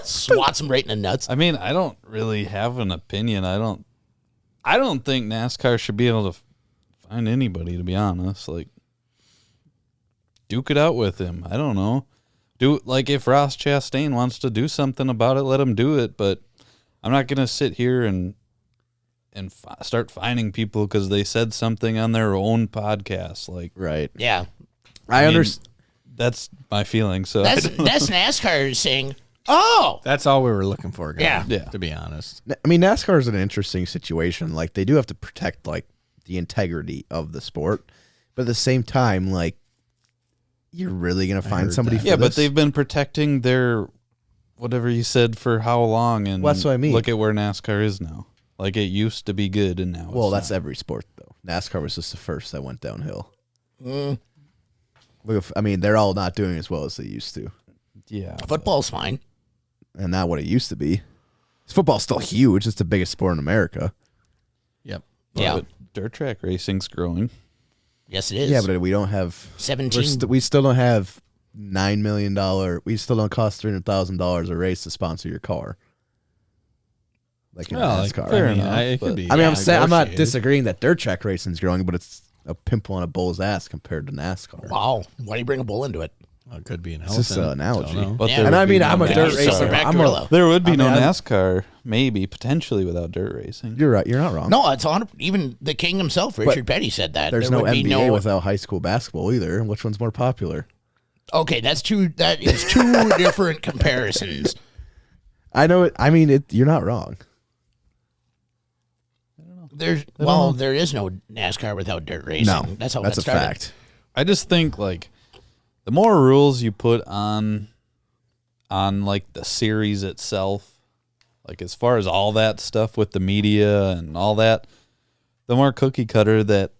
swats him right in the nuts. I mean, I don't really have an opinion. I don't think NASCAR should be able to find anybody, to be honest. Like, duke it out with him. I don't know. Like, if Ross Chastain wants to do something about it, let him do it. But I'm not gonna sit here and start finding people because they said something on their own podcast. Like, Right. Yeah. I mean, understand. That's my feeling. So That's NASCAR saying, oh, That's all we were looking for, guys. Yeah. Yeah. To be honest. I mean, NASCAR is an interesting situation. Like, they do have to protect, like, the integrity of the sport. But at the same time, like, you're really going to find heard somebody that. for yeah, but this? they've been protecting their whatever you said for how long, and Well, that's what I mean. Look at where NASCAR is now. Like, it used to be good, and now Well, it's that's not. every sport, though. NASCAR was just the first that went downhill. mm, Look, I mean, they're all not doing as well as they used to. Yeah. football's fine. And not what it used to be. Football's still huge. It's the biggest sport in America. Yep. Yeah. But dirt track racing's growing. Yes, it is. Yeah, but we don't have... 17. we still don't have $9 million. We still don't cost $300,000 a race to sponsor your car. Like in NASCAR. fair I mean, enough, it but- could be. I mean, I'm saying I'm not negotiated. disagreeing that dirt track racing's growing, but it's a pimple on a bull's ass compared to NASCAR. Wow. Why do you bring a bull into it? Well, it could be an It's just elephant. an analogy. Don't know. But Yeah. there And would I be mean, no I'm a dirt NASCAR. racer. Silverback I'm gorilla. There would be I no mean, I'm- NASCAR, maybe potentially without dirt racing. You're right. You're not wrong. No, it's on. Even the king himself, Richard Petty, said that. There's There no would be NBA without high school basketball either. And which one's more popular? Okay, that is two different comparisons. I know it. I mean, you're not wrong. There is no NASCAR without dirt racing. No, That's how that's it a started. fact. I just think like the more rules you put on like the series itself, like as far as all that stuff with the media and all that, the more cookie cutter that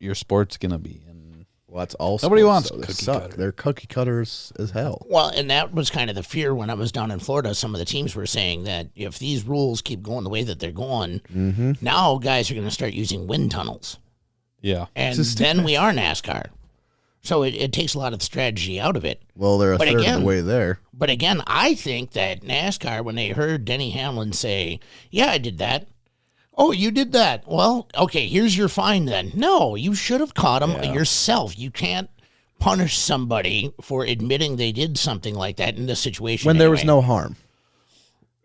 your sport's gonna be. And Well, that's all. Nobody sports, wants though. a They cookie suck. cutter. They're cookie cutters as hell. Well, and that was kind of the fear when I was down in Florida. Some of the teams were saying that if these rules keep going the way that they're going, now guys are going to start using wind tunnels. yeah, And This is then we are NASCAR. So it takes a lot of the strategy out of it. Well, they're a But third of again- the way there. But again, I think that NASCAR, when they heard Denny Hamlin say, yeah, I did that. Oh, you did that. Well, okay, here's your fine then. No, you should have caught him yourself. You can't punish somebody for admitting they did something like that in this situation. When there was anyway. no harm.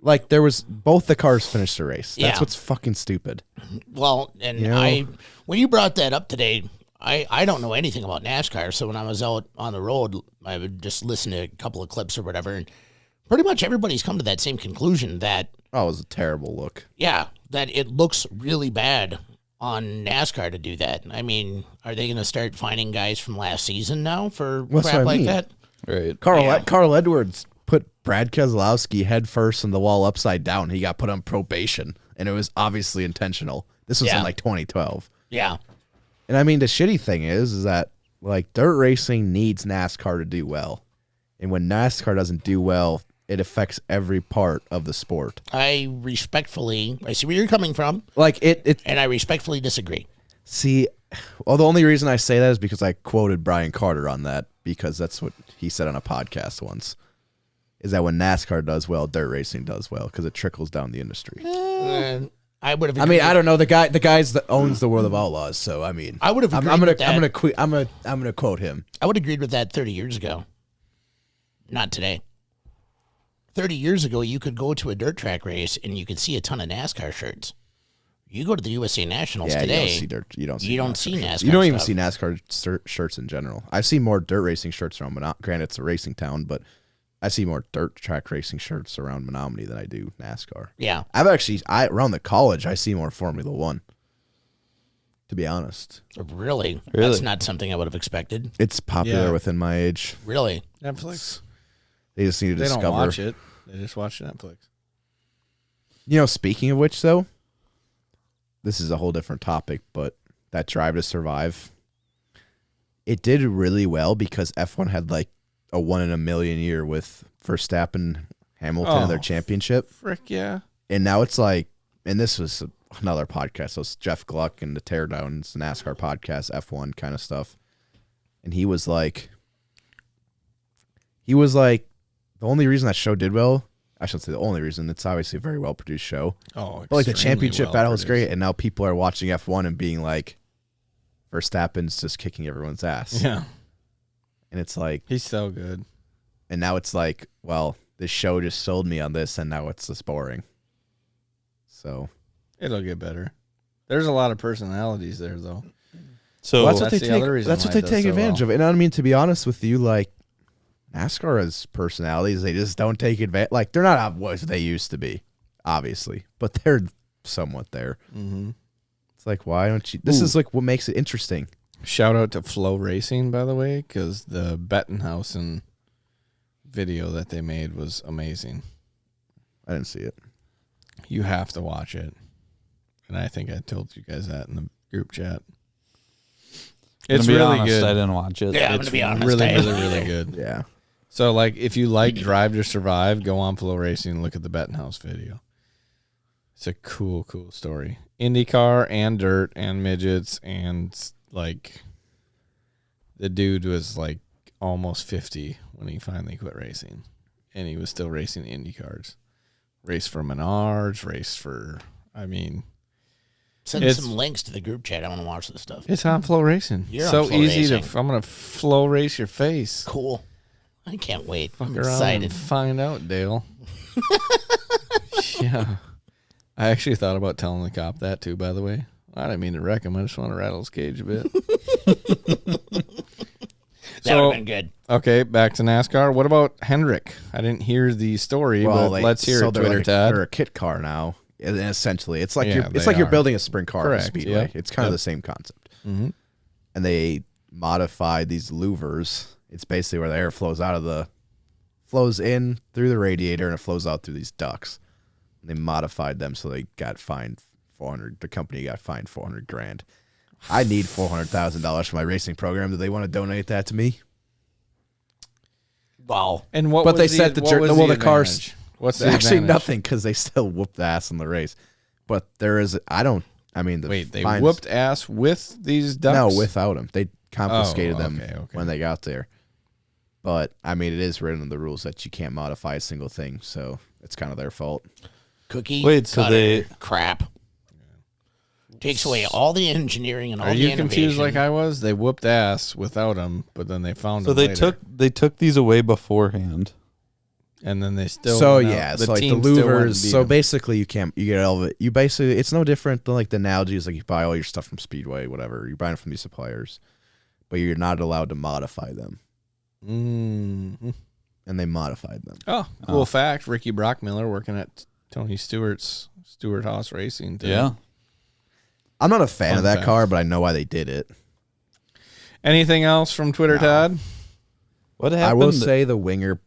Like, there was, both the cars finished the race. That's Yeah. what's fucking stupid. Well, and You know? when you brought that up today, I don't know anything about NASCAR. So when I was out on the road, I would just listen to a couple of clips or whatever. And pretty much everybody's come to that same conclusion that, Oh, it was a terrible look. yeah, that it looks really bad on NASCAR to do that. I mean, are they going to start finding guys from last season now for That's crap what I like mean. that? right. Carl Edwards put Brad Keselowski head first in the wall upside down. He got put on probation, and it was obviously intentional. This was Yeah. in like 2012. Yeah. And I mean, the shitty thing is that like dirt racing needs NASCAR to do well. And when NASCAR doesn't do well, it affects every part of the sport. I see where you're coming from, Like it and I respectfully disagree. see, well, the only reason I say that is because I quoted Brian Carter on that, because that's what he said on a podcast once. is that when NASCAR does well, dirt racing does well because it trickles down the industry. I would have. I mean, I don't know the guys that owns the World of Outlaws. So I mean, I would have. I'm gonna quote him. I would have agreed with that 30 years ago. Not today. 30 years ago, you could go to a dirt track race and you could see a ton of NASCAR shirts. You go to the USA Nationals today. You don't see NASCAR. You don't even stuff. see NASCAR shirts in general. I see more dirt racing shirts around Menominee. Granted, it's a racing town, but I see more dirt track racing shirts around Menominee than I do NASCAR. Yeah. Around the college, I see more Formula One. To be honest, Really? That's not something I would have expected. it's popular Yeah. within my age. Really? Netflix. They just need to They discover. don't watch it. They just watch Netflix. You know, speaking of which, though, this is a whole different topic, but that Drive to Survive, it did really well because F1 had like a 1 in a million year with Verstappen, Hamilton in their Oh. championship. Frick yeah. And now it's like, and this was another podcast. So it's Jeff Gluck and the Teardowns, NASCAR podcast, F1 kind of stuff. And he was like, the only reason that show did well, I shouldn't say the only reason, it's obviously a very well produced show. Oh, But like the extremely championship well battle is produced. great, and now people are watching F1 and being like, Verstappen's just kicking everyone's ass. Yeah. And it's like, He's so good. and now it's like, well, this show just sold me on this, and now it's just boring. So It'll get better. There's a lot of personalities there, though. So that's what they that's the other take. reason That's why what they it does take so advantage well. of. And I mean, to be honest with you, like NASCAR has personalities. They just don't take advantage. Like they're not what they used to be, obviously, but they're somewhat there. Mm-hmm. It's like, why don't you? This is like what makes it interesting. Shout out to Flow Racing, by the way, because the Bettenhausen video that they made was amazing. I didn't see it. You have to watch it. And I think I told you guys that in the group chat. It's to be really honest, good. I didn't watch it. Yeah, I'm It's going to be honest. really, I really, haven't really either. good. Yeah. So, like, if you like Drive to Survive, go on Flow Racing and look at the Bettenhouse video. It's a cool, cool story. IndyCar and dirt and midgets and, like, the dude was, like, almost 50 when he finally quit racing. And he was still racing IndyCars. Race for Menards, race for, I mean... Send It's- some links to the group chat. I want to watch this stuff. It's on Flow Racing. You're on so Flow easy Racing. to... I'm going to flow race your face. Cool. I can't wait. I'm Fuck around excited. and find out, Dale. Yeah. I actually thought about telling the cop that too, by the way. I didn't mean to wreck him. I just want to rattle his cage a bit. That would have been good. Okay, back to NASCAR. What about Hendrick? I didn't hear the story, but let's hear it, they're Twitter like Tad. They're a kit car now. And essentially, it's like Yeah, you're they are. building a sprint car at a Correct, speedway. yep. It's kind of Yep. the same concept. Mhm. And they modified these louvers. It's basically where the air flows in through the radiator and it flows out through these ducts. And they modified them so they got fined 400. The company got fined $400,000. I need $400,000 for my racing program. Do they want to donate that to me? Wow. And what But was they the, said the what jur- was well, the the cars- advantage? What's the Actually, advantage? nothing because they still whooped the ass in the race. But there is, the Wait, they fines- whooped ass with these ducks? No, without them. They confiscated them okay. when they got there. But it is written in the rules that you can't modify a single thing, so it's kind of their fault. Cookie. Wait, so cutter, they- crap. Takes away all the engineering and all Are the you confused innovation. like I was? They whooped ass without them, but then they found So them they later. took these away beforehand. And then they still So went out. yeah, The so like the team still went and louvers. beat So 'em. basically, you get all of it. You basically, it's no different than like the analogy is like you buy all your stuff from Speedway, whatever. You're buying it from these suppliers, but you're not allowed to modify them, Mhm. and they modified them. Oh, cool fact. Ricky Brockmiller working at Tony Stewart's Stewart Haas Racing. Today. Yeah. I'm not a fan Fun of that fact. car, but I know why they did it. Anything else from Twitter, Todd? What happened? I will say the winger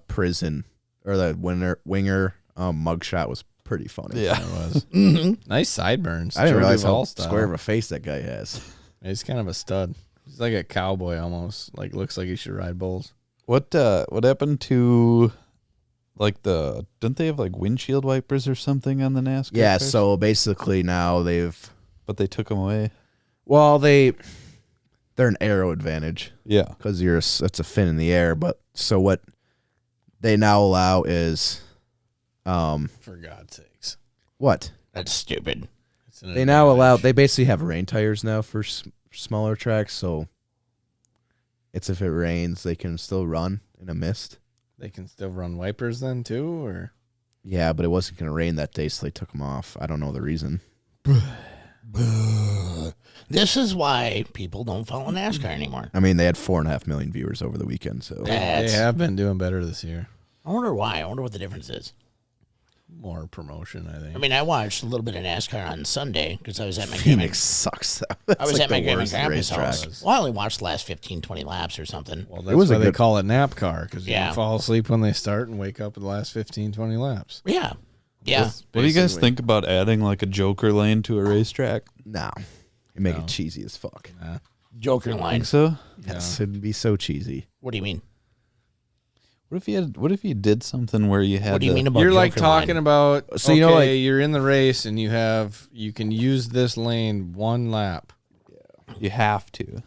prison or the winger mugshot was pretty funny. Yeah. It was. Nice sideburns. I didn't Joe realize Duvall how style. square of a face that guy has. He's kind of a stud. He's like a cowboy almost. Like looks like he should ride bulls. What happened to like didn't they have like windshield wipers or something on the NASCAR? Yeah, cars? so basically now but they took them away. they're an aero advantage Yeah. because it's a fin in the air. But so what they now allow is, For God's sakes. what? That's stupid. It's an They now allow, advantage. they basically have rain tires now for smaller tracks, so it's if it rains, they can still run in a mist. They can still run wipers then too, or Yeah, but it wasn't going to rain that day, so they took them off. I don't know the reason. This is why people don't follow NASCAR anymore. I mean, they had 4.5 million viewers over the weekend, so they That's, have been doing better this year. I wonder why. I wonder what the difference is. More promotion, I think. I mean, I watched a little bit of NASCAR on Sunday because I was at my Phoenix sucks. Though. I was That's at my like the grandma worst and grandpa's racetrack. house. Well, I only watched the last 15, 20 laps or something. Well, that's was a why they good- call it nap car, because you Yeah. can fall asleep when they start and wake up at the last 15, 20 laps. Yeah. Yeah. What do you guys Basically. think about adding like a Joker lane to a racetrack? No, you make No. it cheesy as fuck. Joker line. Think so? Yes, it'd be so cheesy. What do you mean? What if you did something where you had What do you to- mean about You're like Joker talking line? about, So, okay, you know, like- you're in the race and you can use this lane one lap. you have to?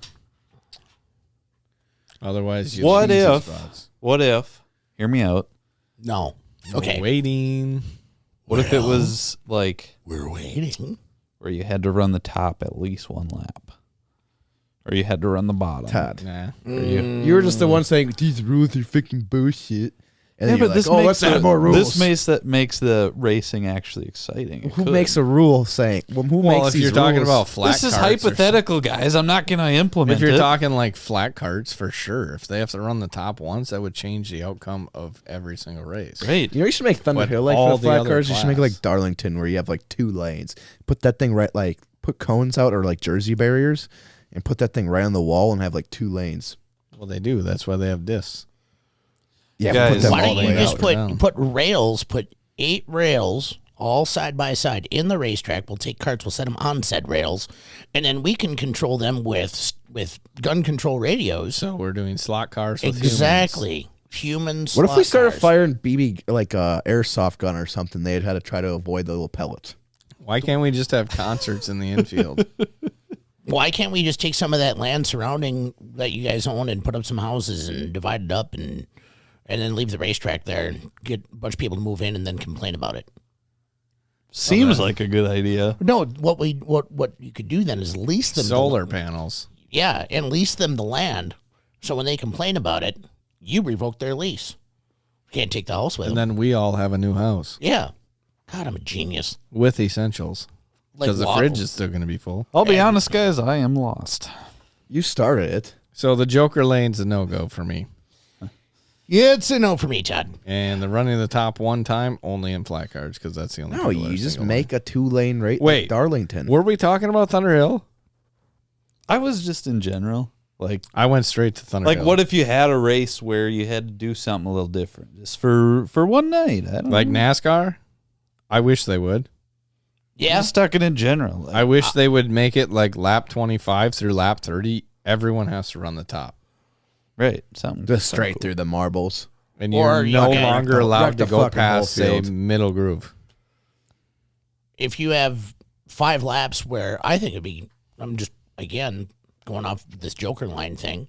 Otherwise, you What lose your if? spots. What if? Hear me out. No. Okay. Waiting. What if it was like We're waiting. where you had to run the top at least one lap, or you had to run the bottom? Todd, Nah. you were just the one saying these rules are freaking bullshit. And then Yeah, you're but this like, oh, makes let's add more rules. This makes the racing actually exciting. It Who could. makes a rule saying? Well, who Well, makes if these you're talking rules? about flat This is carts or hypothetical, guys. I'm not going to implement If you're it. talking like flat carts, for sure. If they have to run the top once, that would change the outcome of every single race. Right. You know, you should make Thunder But Hill like all for the flat other cars. You should make it class. like Darlington, where you have like 2 lanes. Put that thing right, like put cones out or like Jersey barriers, and put that thing right on the wall and have like 2 lanes. Well, they do. That's why they have discs. Yeah, Guys, put them Why all don't the you way just out. down. put rails, put 8 rails all side by side in the racetrack. We'll take carts, we'll set them on said rails, and then we can control them with gun control radios. So we're doing slot cars with Exactly. Humans. What if we slot started cars. firing BB like a airsoft gun or something? They'd had to try to avoid the little pellets. humans. Why can't we just have concerts in the infield? Why can't we just take some of that land surrounding that you guys own and put up some houses and divide it up and then leave the racetrack there and get a bunch of people to move in and then complain about it? Seems like a good idea. No, what you could do then is lease them Solar panels. Yeah, and lease them the land. So when they complain about it, you revoke their lease. Can't take the house with And them. then we all have a new house Yeah. God, I'm a genius. with essentials. Like Because the water- fridge is still going to be full. I'll be honest, guys. I am lost. You started it. So the Joker lane's a no-go for me. Yeah, it's a no for me, Todd. And the running the top one time, only in flat cards, because that's the only No, people that you are just single make a 2-lane rate. Wait. like Darlington. line. Were we talking about Thunder Hill? I was just in general. Like, I went straight to Thunder Hill. what if you had a race where you had to do something a little different just for one night? I don't Like know. NASCAR? I wish they would. Yeah. Just talking in general. I wish they would make it like lap 25 through lap 30. Everyone has to run the top. Right. Something. Just straight through the marbles. And Or you're you no can- longer wreck allowed the to go fucking whole past, say, field. middle groove. If you have 5 laps where I think it'd be, I'm just, again, going off this Joker line thing.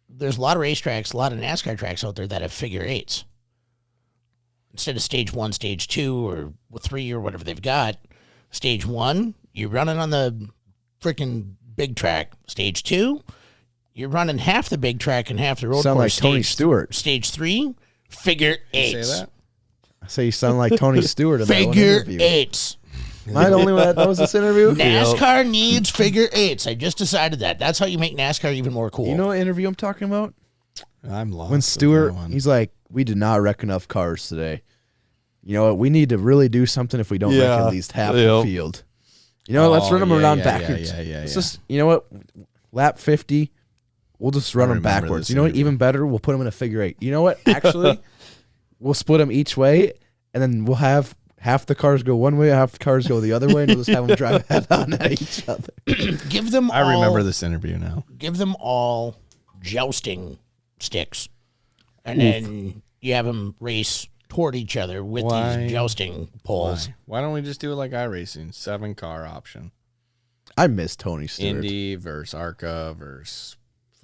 There's a lot of racetracks, a lot of NASCAR tracks out there that have figure 8s. Instead of stage 1, stage 2, or 3, or whatever they've got, stage 1, you're running on the freaking big track. Stage 2, you're running half the big track and half the road Sound course. like Tony Stage- Stewart. Stage 3, figure 8s. Say that? I say you sound like Tony Stewart in that one Figure interview. 8s. Am I the only one that knows this interview? NASCAR needs figure 8s. I just decided that. That's how you make NASCAR even more cool. You know what interview I'm talking about? I'm lost. When with Stewart, that one. he's like, we did not wreck enough cars today. You know what? We need to really do something if we don't wreck Yeah. at least half the Yep. field. You know, let's Oh, run them yeah, around yeah, backwards. yeah, Let's yeah. just, you know what? Lap 50, we'll just run them remember backwards. this You know what? interview. Even better, we'll put them in a figure 8. You know what? Actually, we'll split them each way, and then we'll have half the cars go one way, half the cars go the other way, and we'll just have them drive head on at each other. give them I all, remember this interview now. Give them all jousting sticks. And then you have them race toward each other with Why? these jousting poles. Why don't we just do it like iRacing? 7-car option. I miss Tony Stewart. Indy versus ARCA versus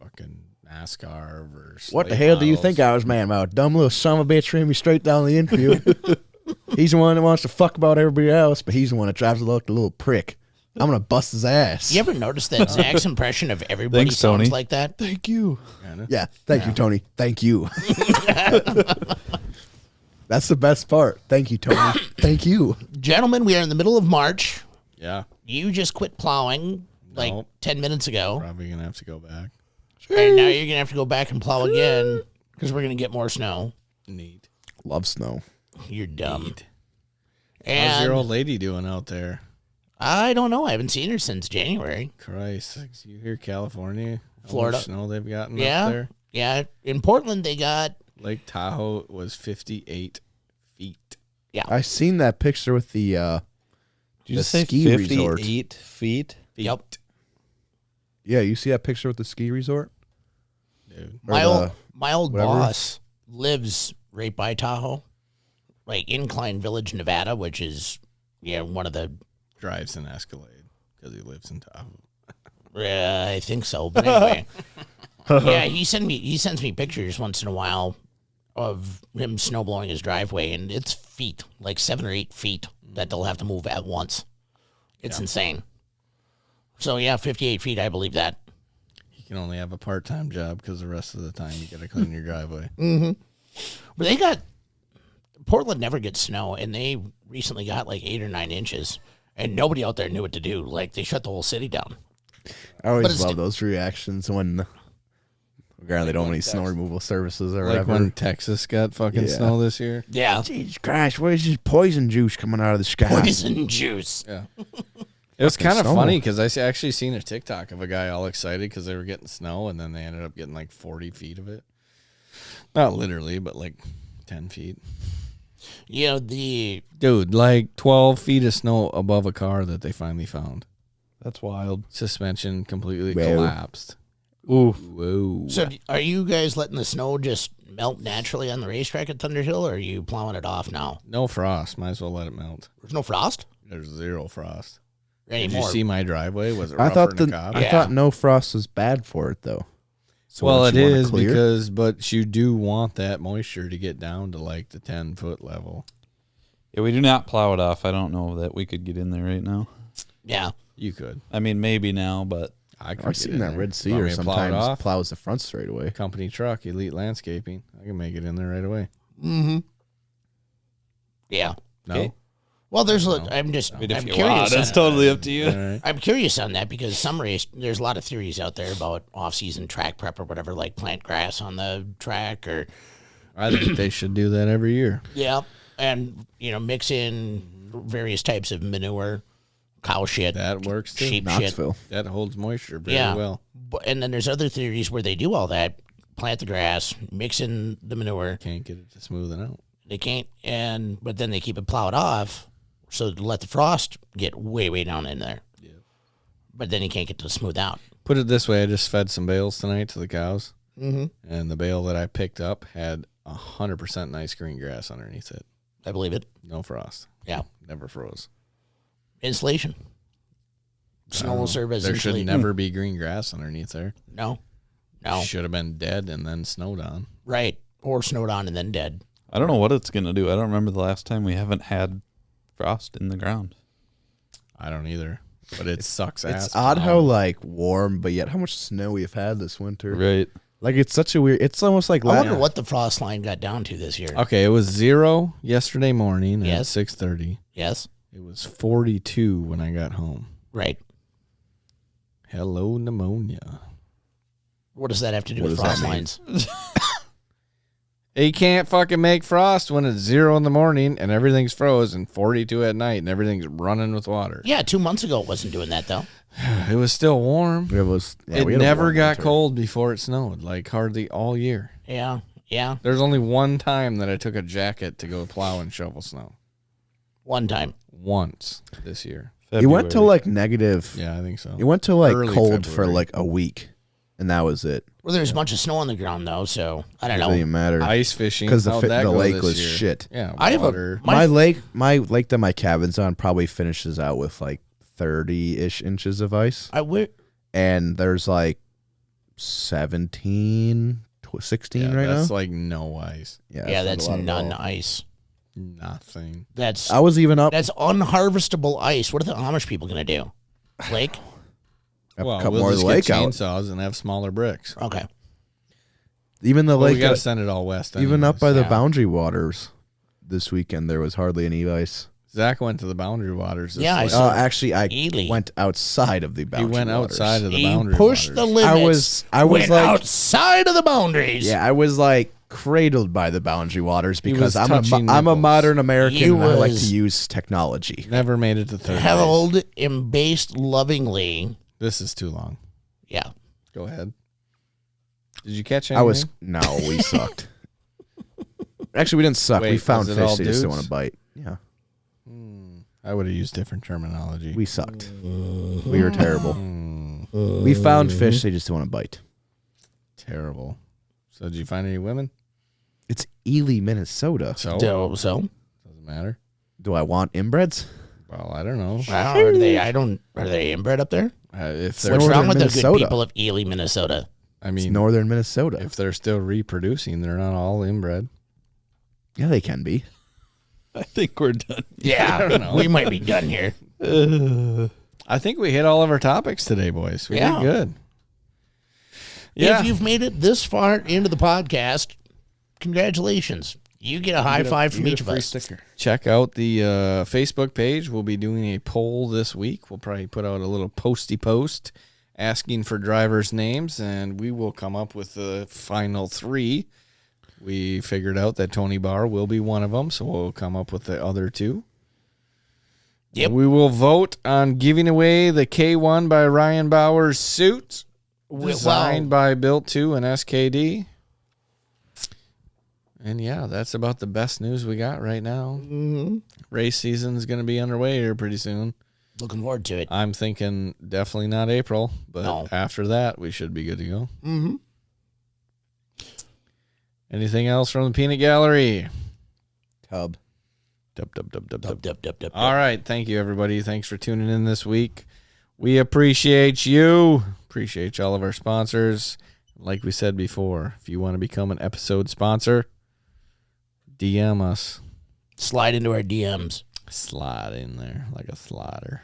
fucking NASCAR versus What the hell do you think I was mad about? Dumb little son of a bitch ran me straight down the infield. He's the one that wants to fuck about everybody else, but he's the one that drives like the little prick. I'm going to bust his ass. You ever notice that Zach's impression of everybody Thanks, sounds Tony. like that? Thank you. Yeah, thank you, Tony. Thank you. That's the best part. Thank you, Tony. Thank you. Gentlemen, we are in the middle of March. Yeah. You just quit plowing like Nope. 10 minutes ago. Probably going to have to go back. And now you're going to have to go back and plow again because we're going to get more snow. Neat. Love snow. You're dumb. How's And your old lady doing out there? I don't know. I haven't seen her since January. Christ. You hear California? How Florida. much snow they've gotten Yeah. up there? Yeah. In Portland, they got. Lake Tahoe was 58 feet. I seen that picture with the Did you the say ski 58 resort. feet? Yep. Yeah, you see that picture with the ski resort? Dude. My Or old, the- my old whatever. boss lives right by Tahoe, like Incline Village, Nevada, which is one of the. Drives an Escalade because he lives in Tahoe. I think so, but anyway. Yeah, he sends me pictures once in a while of him snow blowing his driveway, and it's feet, like 7 or 8 feet that they'll have to move at once. It's insane. So yeah, 58 feet, I believe that. You can only have a part-time job because the rest of the time you got to clean your driveway. But Portland never gets snow, and they recently got like 8 or 9 inches, and nobody out there knew what to do. Like they shut the whole city down. I But always it's love those reactions when apparently they don't have any snow removal services or Like whatever. when Texas got fucking Yeah. snow this year. Yeah, Jesus Christ, where's this poison juice coming out of the sky? poison juice. Yeah. It was kind of snow. funny because I actually seen a TikTok of a guy all excited because they were getting snow, and then they ended up getting like 40 feet of it. Not literally, but like 10 feet. The Dude, like 12 feet of snow above a car that they finally found. That's wild. Suspension completely Whoa. collapsed. Ooh. Whoa. So, are you guys letting the snow just melt naturally on the racetrack at Thunder Hill, or are you plowing it off now? No frost. Might as well let it melt. There's no frost There's zero frost. anymore. Did you see my driveway? Was it I rougher thought than a cob? I thought no frost was bad for it though. So Well, wouldn't it you want is clear? but you do want that moisture to get down to like the 10-foot level. Yeah, we do not plow it off. I don't know that we could get in there right now. Yeah. You could. I mean, maybe now, but I could. I've get seen in that there. Red Sea Want or me to plow it sometimes off? plows the front straight away. Company truck, Elite Landscaping. I can make it in there right away. Yeah. No. Okay. Well, there's. No. I'm just. I mean, if I'm you curious. want, that's totally up to you. All right. I'm curious on that because there's a lot of theories out there about off-season track prep or whatever, like plant grass on the track or I think they should do that every year. and mix in various types of manure, cow shit, That works too. sheep shit. Knoxville. That holds moisture very Yeah. well. And then there's other theories where they do all that, plant the grass, mix in the manure. Can't get it to smooth it out. They can't, but then they keep it plowed off, so to let the frost get way, way down in there. Yeah. But then you can't get to smooth out. Put it this way: I just fed some bales tonight to the cows, and the bale that I picked up had 100% nice green grass underneath it. I believe it. No frost. Yeah. Never froze. Insulation. Snow will serve as There should insulation. never be green grass underneath there. No. Should have been dead and then snowed on. Right. Or snowed on and then dead. I don't know what it's going to do. I don't remember the last time we haven't had frost in the ground. I don't either. But it sucks ass. It's odd how like warm, but yet how much snow we've had this winter. Right. Like it's such a weird. It's almost like I wonder what the frost line got down to this year. Okay, it was 0 yesterday morning Yes. at 6:30. Yes. It was 42 when I got home. Right. Hello pneumonia. What does that have to do What with does that frost mean? lines? You can't fucking make frost when it's 0 in the morning and everything's froze and 42 at night and everything's running with water. Yeah, 2 months ago it wasn't doing that though. It was still warm. It was. Yeah, It we had a never warm got winter. cold before it snowed, like hardly all year. Yeah. Yeah. There's only one time that I took a jacket to go plow and shovel snow. One time. Once this year. You went to February. like negative. Yeah, I think so. You went to like Early cold for February. like a week, and that was it. Well, there's a bunch of snow on the ground though, so I don't It know. didn't matter Ice fishing. because the How'd that the go lake this was year? shit. Yeah, I have a- water. My- My lake that my cabin's on probably finishes out with like 30-ish inches of ice, I would. and there's like 17, 16 right that's now. like no ice. Yeah, it's that's not a lot at none all. ice. Nothing. That's I was even up that's unharvestable ice. What are the Amish people gonna do? Lake? a Well, couple we'll more of just the get lake out. chainsaws and have smaller bricks. Okay. Even the Well, we lake, got to send it all west. even up anyways. by the Yeah. Boundary Waters this weekend, there was hardly any ice. Zach went to the Boundary Waters. This Yeah, I lake. saw- Actually, I Ely. went outside of the He Boundary went Waters. outside of the He Boundary pushed the Waters. limits. I was went like- outside of the boundaries. Yeah, I was like cradled by the Boundary Waters He because was I'm touching a nipples. modern American You and I like was- to use technology. Never made it to third base. Held, embased lovingly. This is too long. Yeah. Go ahead. Did you catch I anything? was no, we sucked. Actually, we didn't suck. Wait, we found was it all fish. They just didn't dudes? want to bite. Yeah, I would have used different terminology. we sucked. We were terrible. We found fish. They just didn't want to bite. Terrible. So did you find any women? It's Ely, Minnesota. So So doesn't matter. Do I want inbreds? Well, I don't know. wow, are they inbred up there? If they're, What's Northern wrong with the Minnesota. good people of Ely, Minnesota? I It's mean, northern Minnesota. if they're still reproducing, they're not all inbred. Yeah, they can be. I think we're done. Yeah, we might be done here. I think we hit all of our topics today, boys. We Yeah. did good. Yeah. If you've made it this far into the podcast, congratulations. You get a high five from each of us. Check out the Facebook page. We'll be doing a poll this week. We'll probably put out a little posty post asking for drivers' names, and we will come up with the final 3. We figured out that Tony Barr will be one of them, so we'll come up with the other 2. Yep. We will vote on giving away the K1 by Ryan Bauer's suit, designed by Built 2 and SKD. And yeah, that's about the best news we got right now. Mm-hmm. Race season's going to be underway here pretty soon. Looking forward to it. I'm thinking definitely not April, but No. after that, we should be good to go. Mm-hmm. Anything else from the Peanut Gallery? Tub. Dub. All right. Thank you, everybody. Thanks for tuning in this week. We appreciate you. Appreciate all of our sponsors. Like we said before, if you want to become an episode sponsor, DM us. Slide into our DMs. Slide in there like a slider.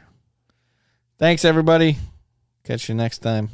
Thanks, everybody. Catch you next time.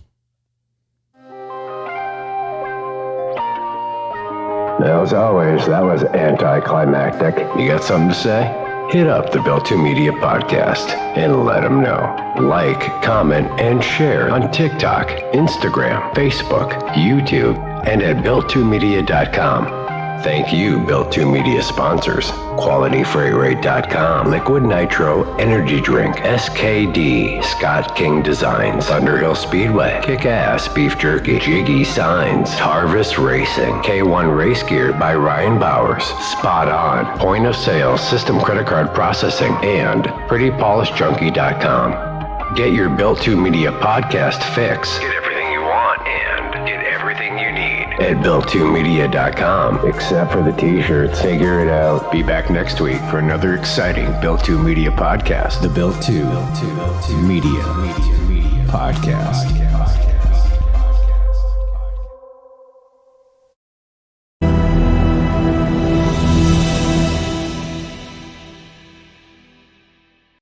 As always, that was anticlimactic. You got something to say? Hit up the Built 2 Media podcast and let them know. Like, comment, and share on TikTok, Instagram, Facebook, YouTube, and at built2media.com. Thank you, Built 2 Media sponsors. QualityFreightRate.com, Liquid Nitro Energy Drink, SKD, Scott King Designs, Thunderhill Speedway, Kick-Ass Beef Jerky, Jiggy Signs, Harvest Racing, K1 Race Gear by Ryan Bowers, Spot On, Point of Sale System Credit Card Processing, and PrettyPolishedJunkie.com. Get your Built 2 Media podcast fix. Get everything you want and get everything you need at built2media.com, except for the t-shirts. Figure it out. Be back next week for another exciting Built 2 Media podcast. The Built 2 Media Podcast.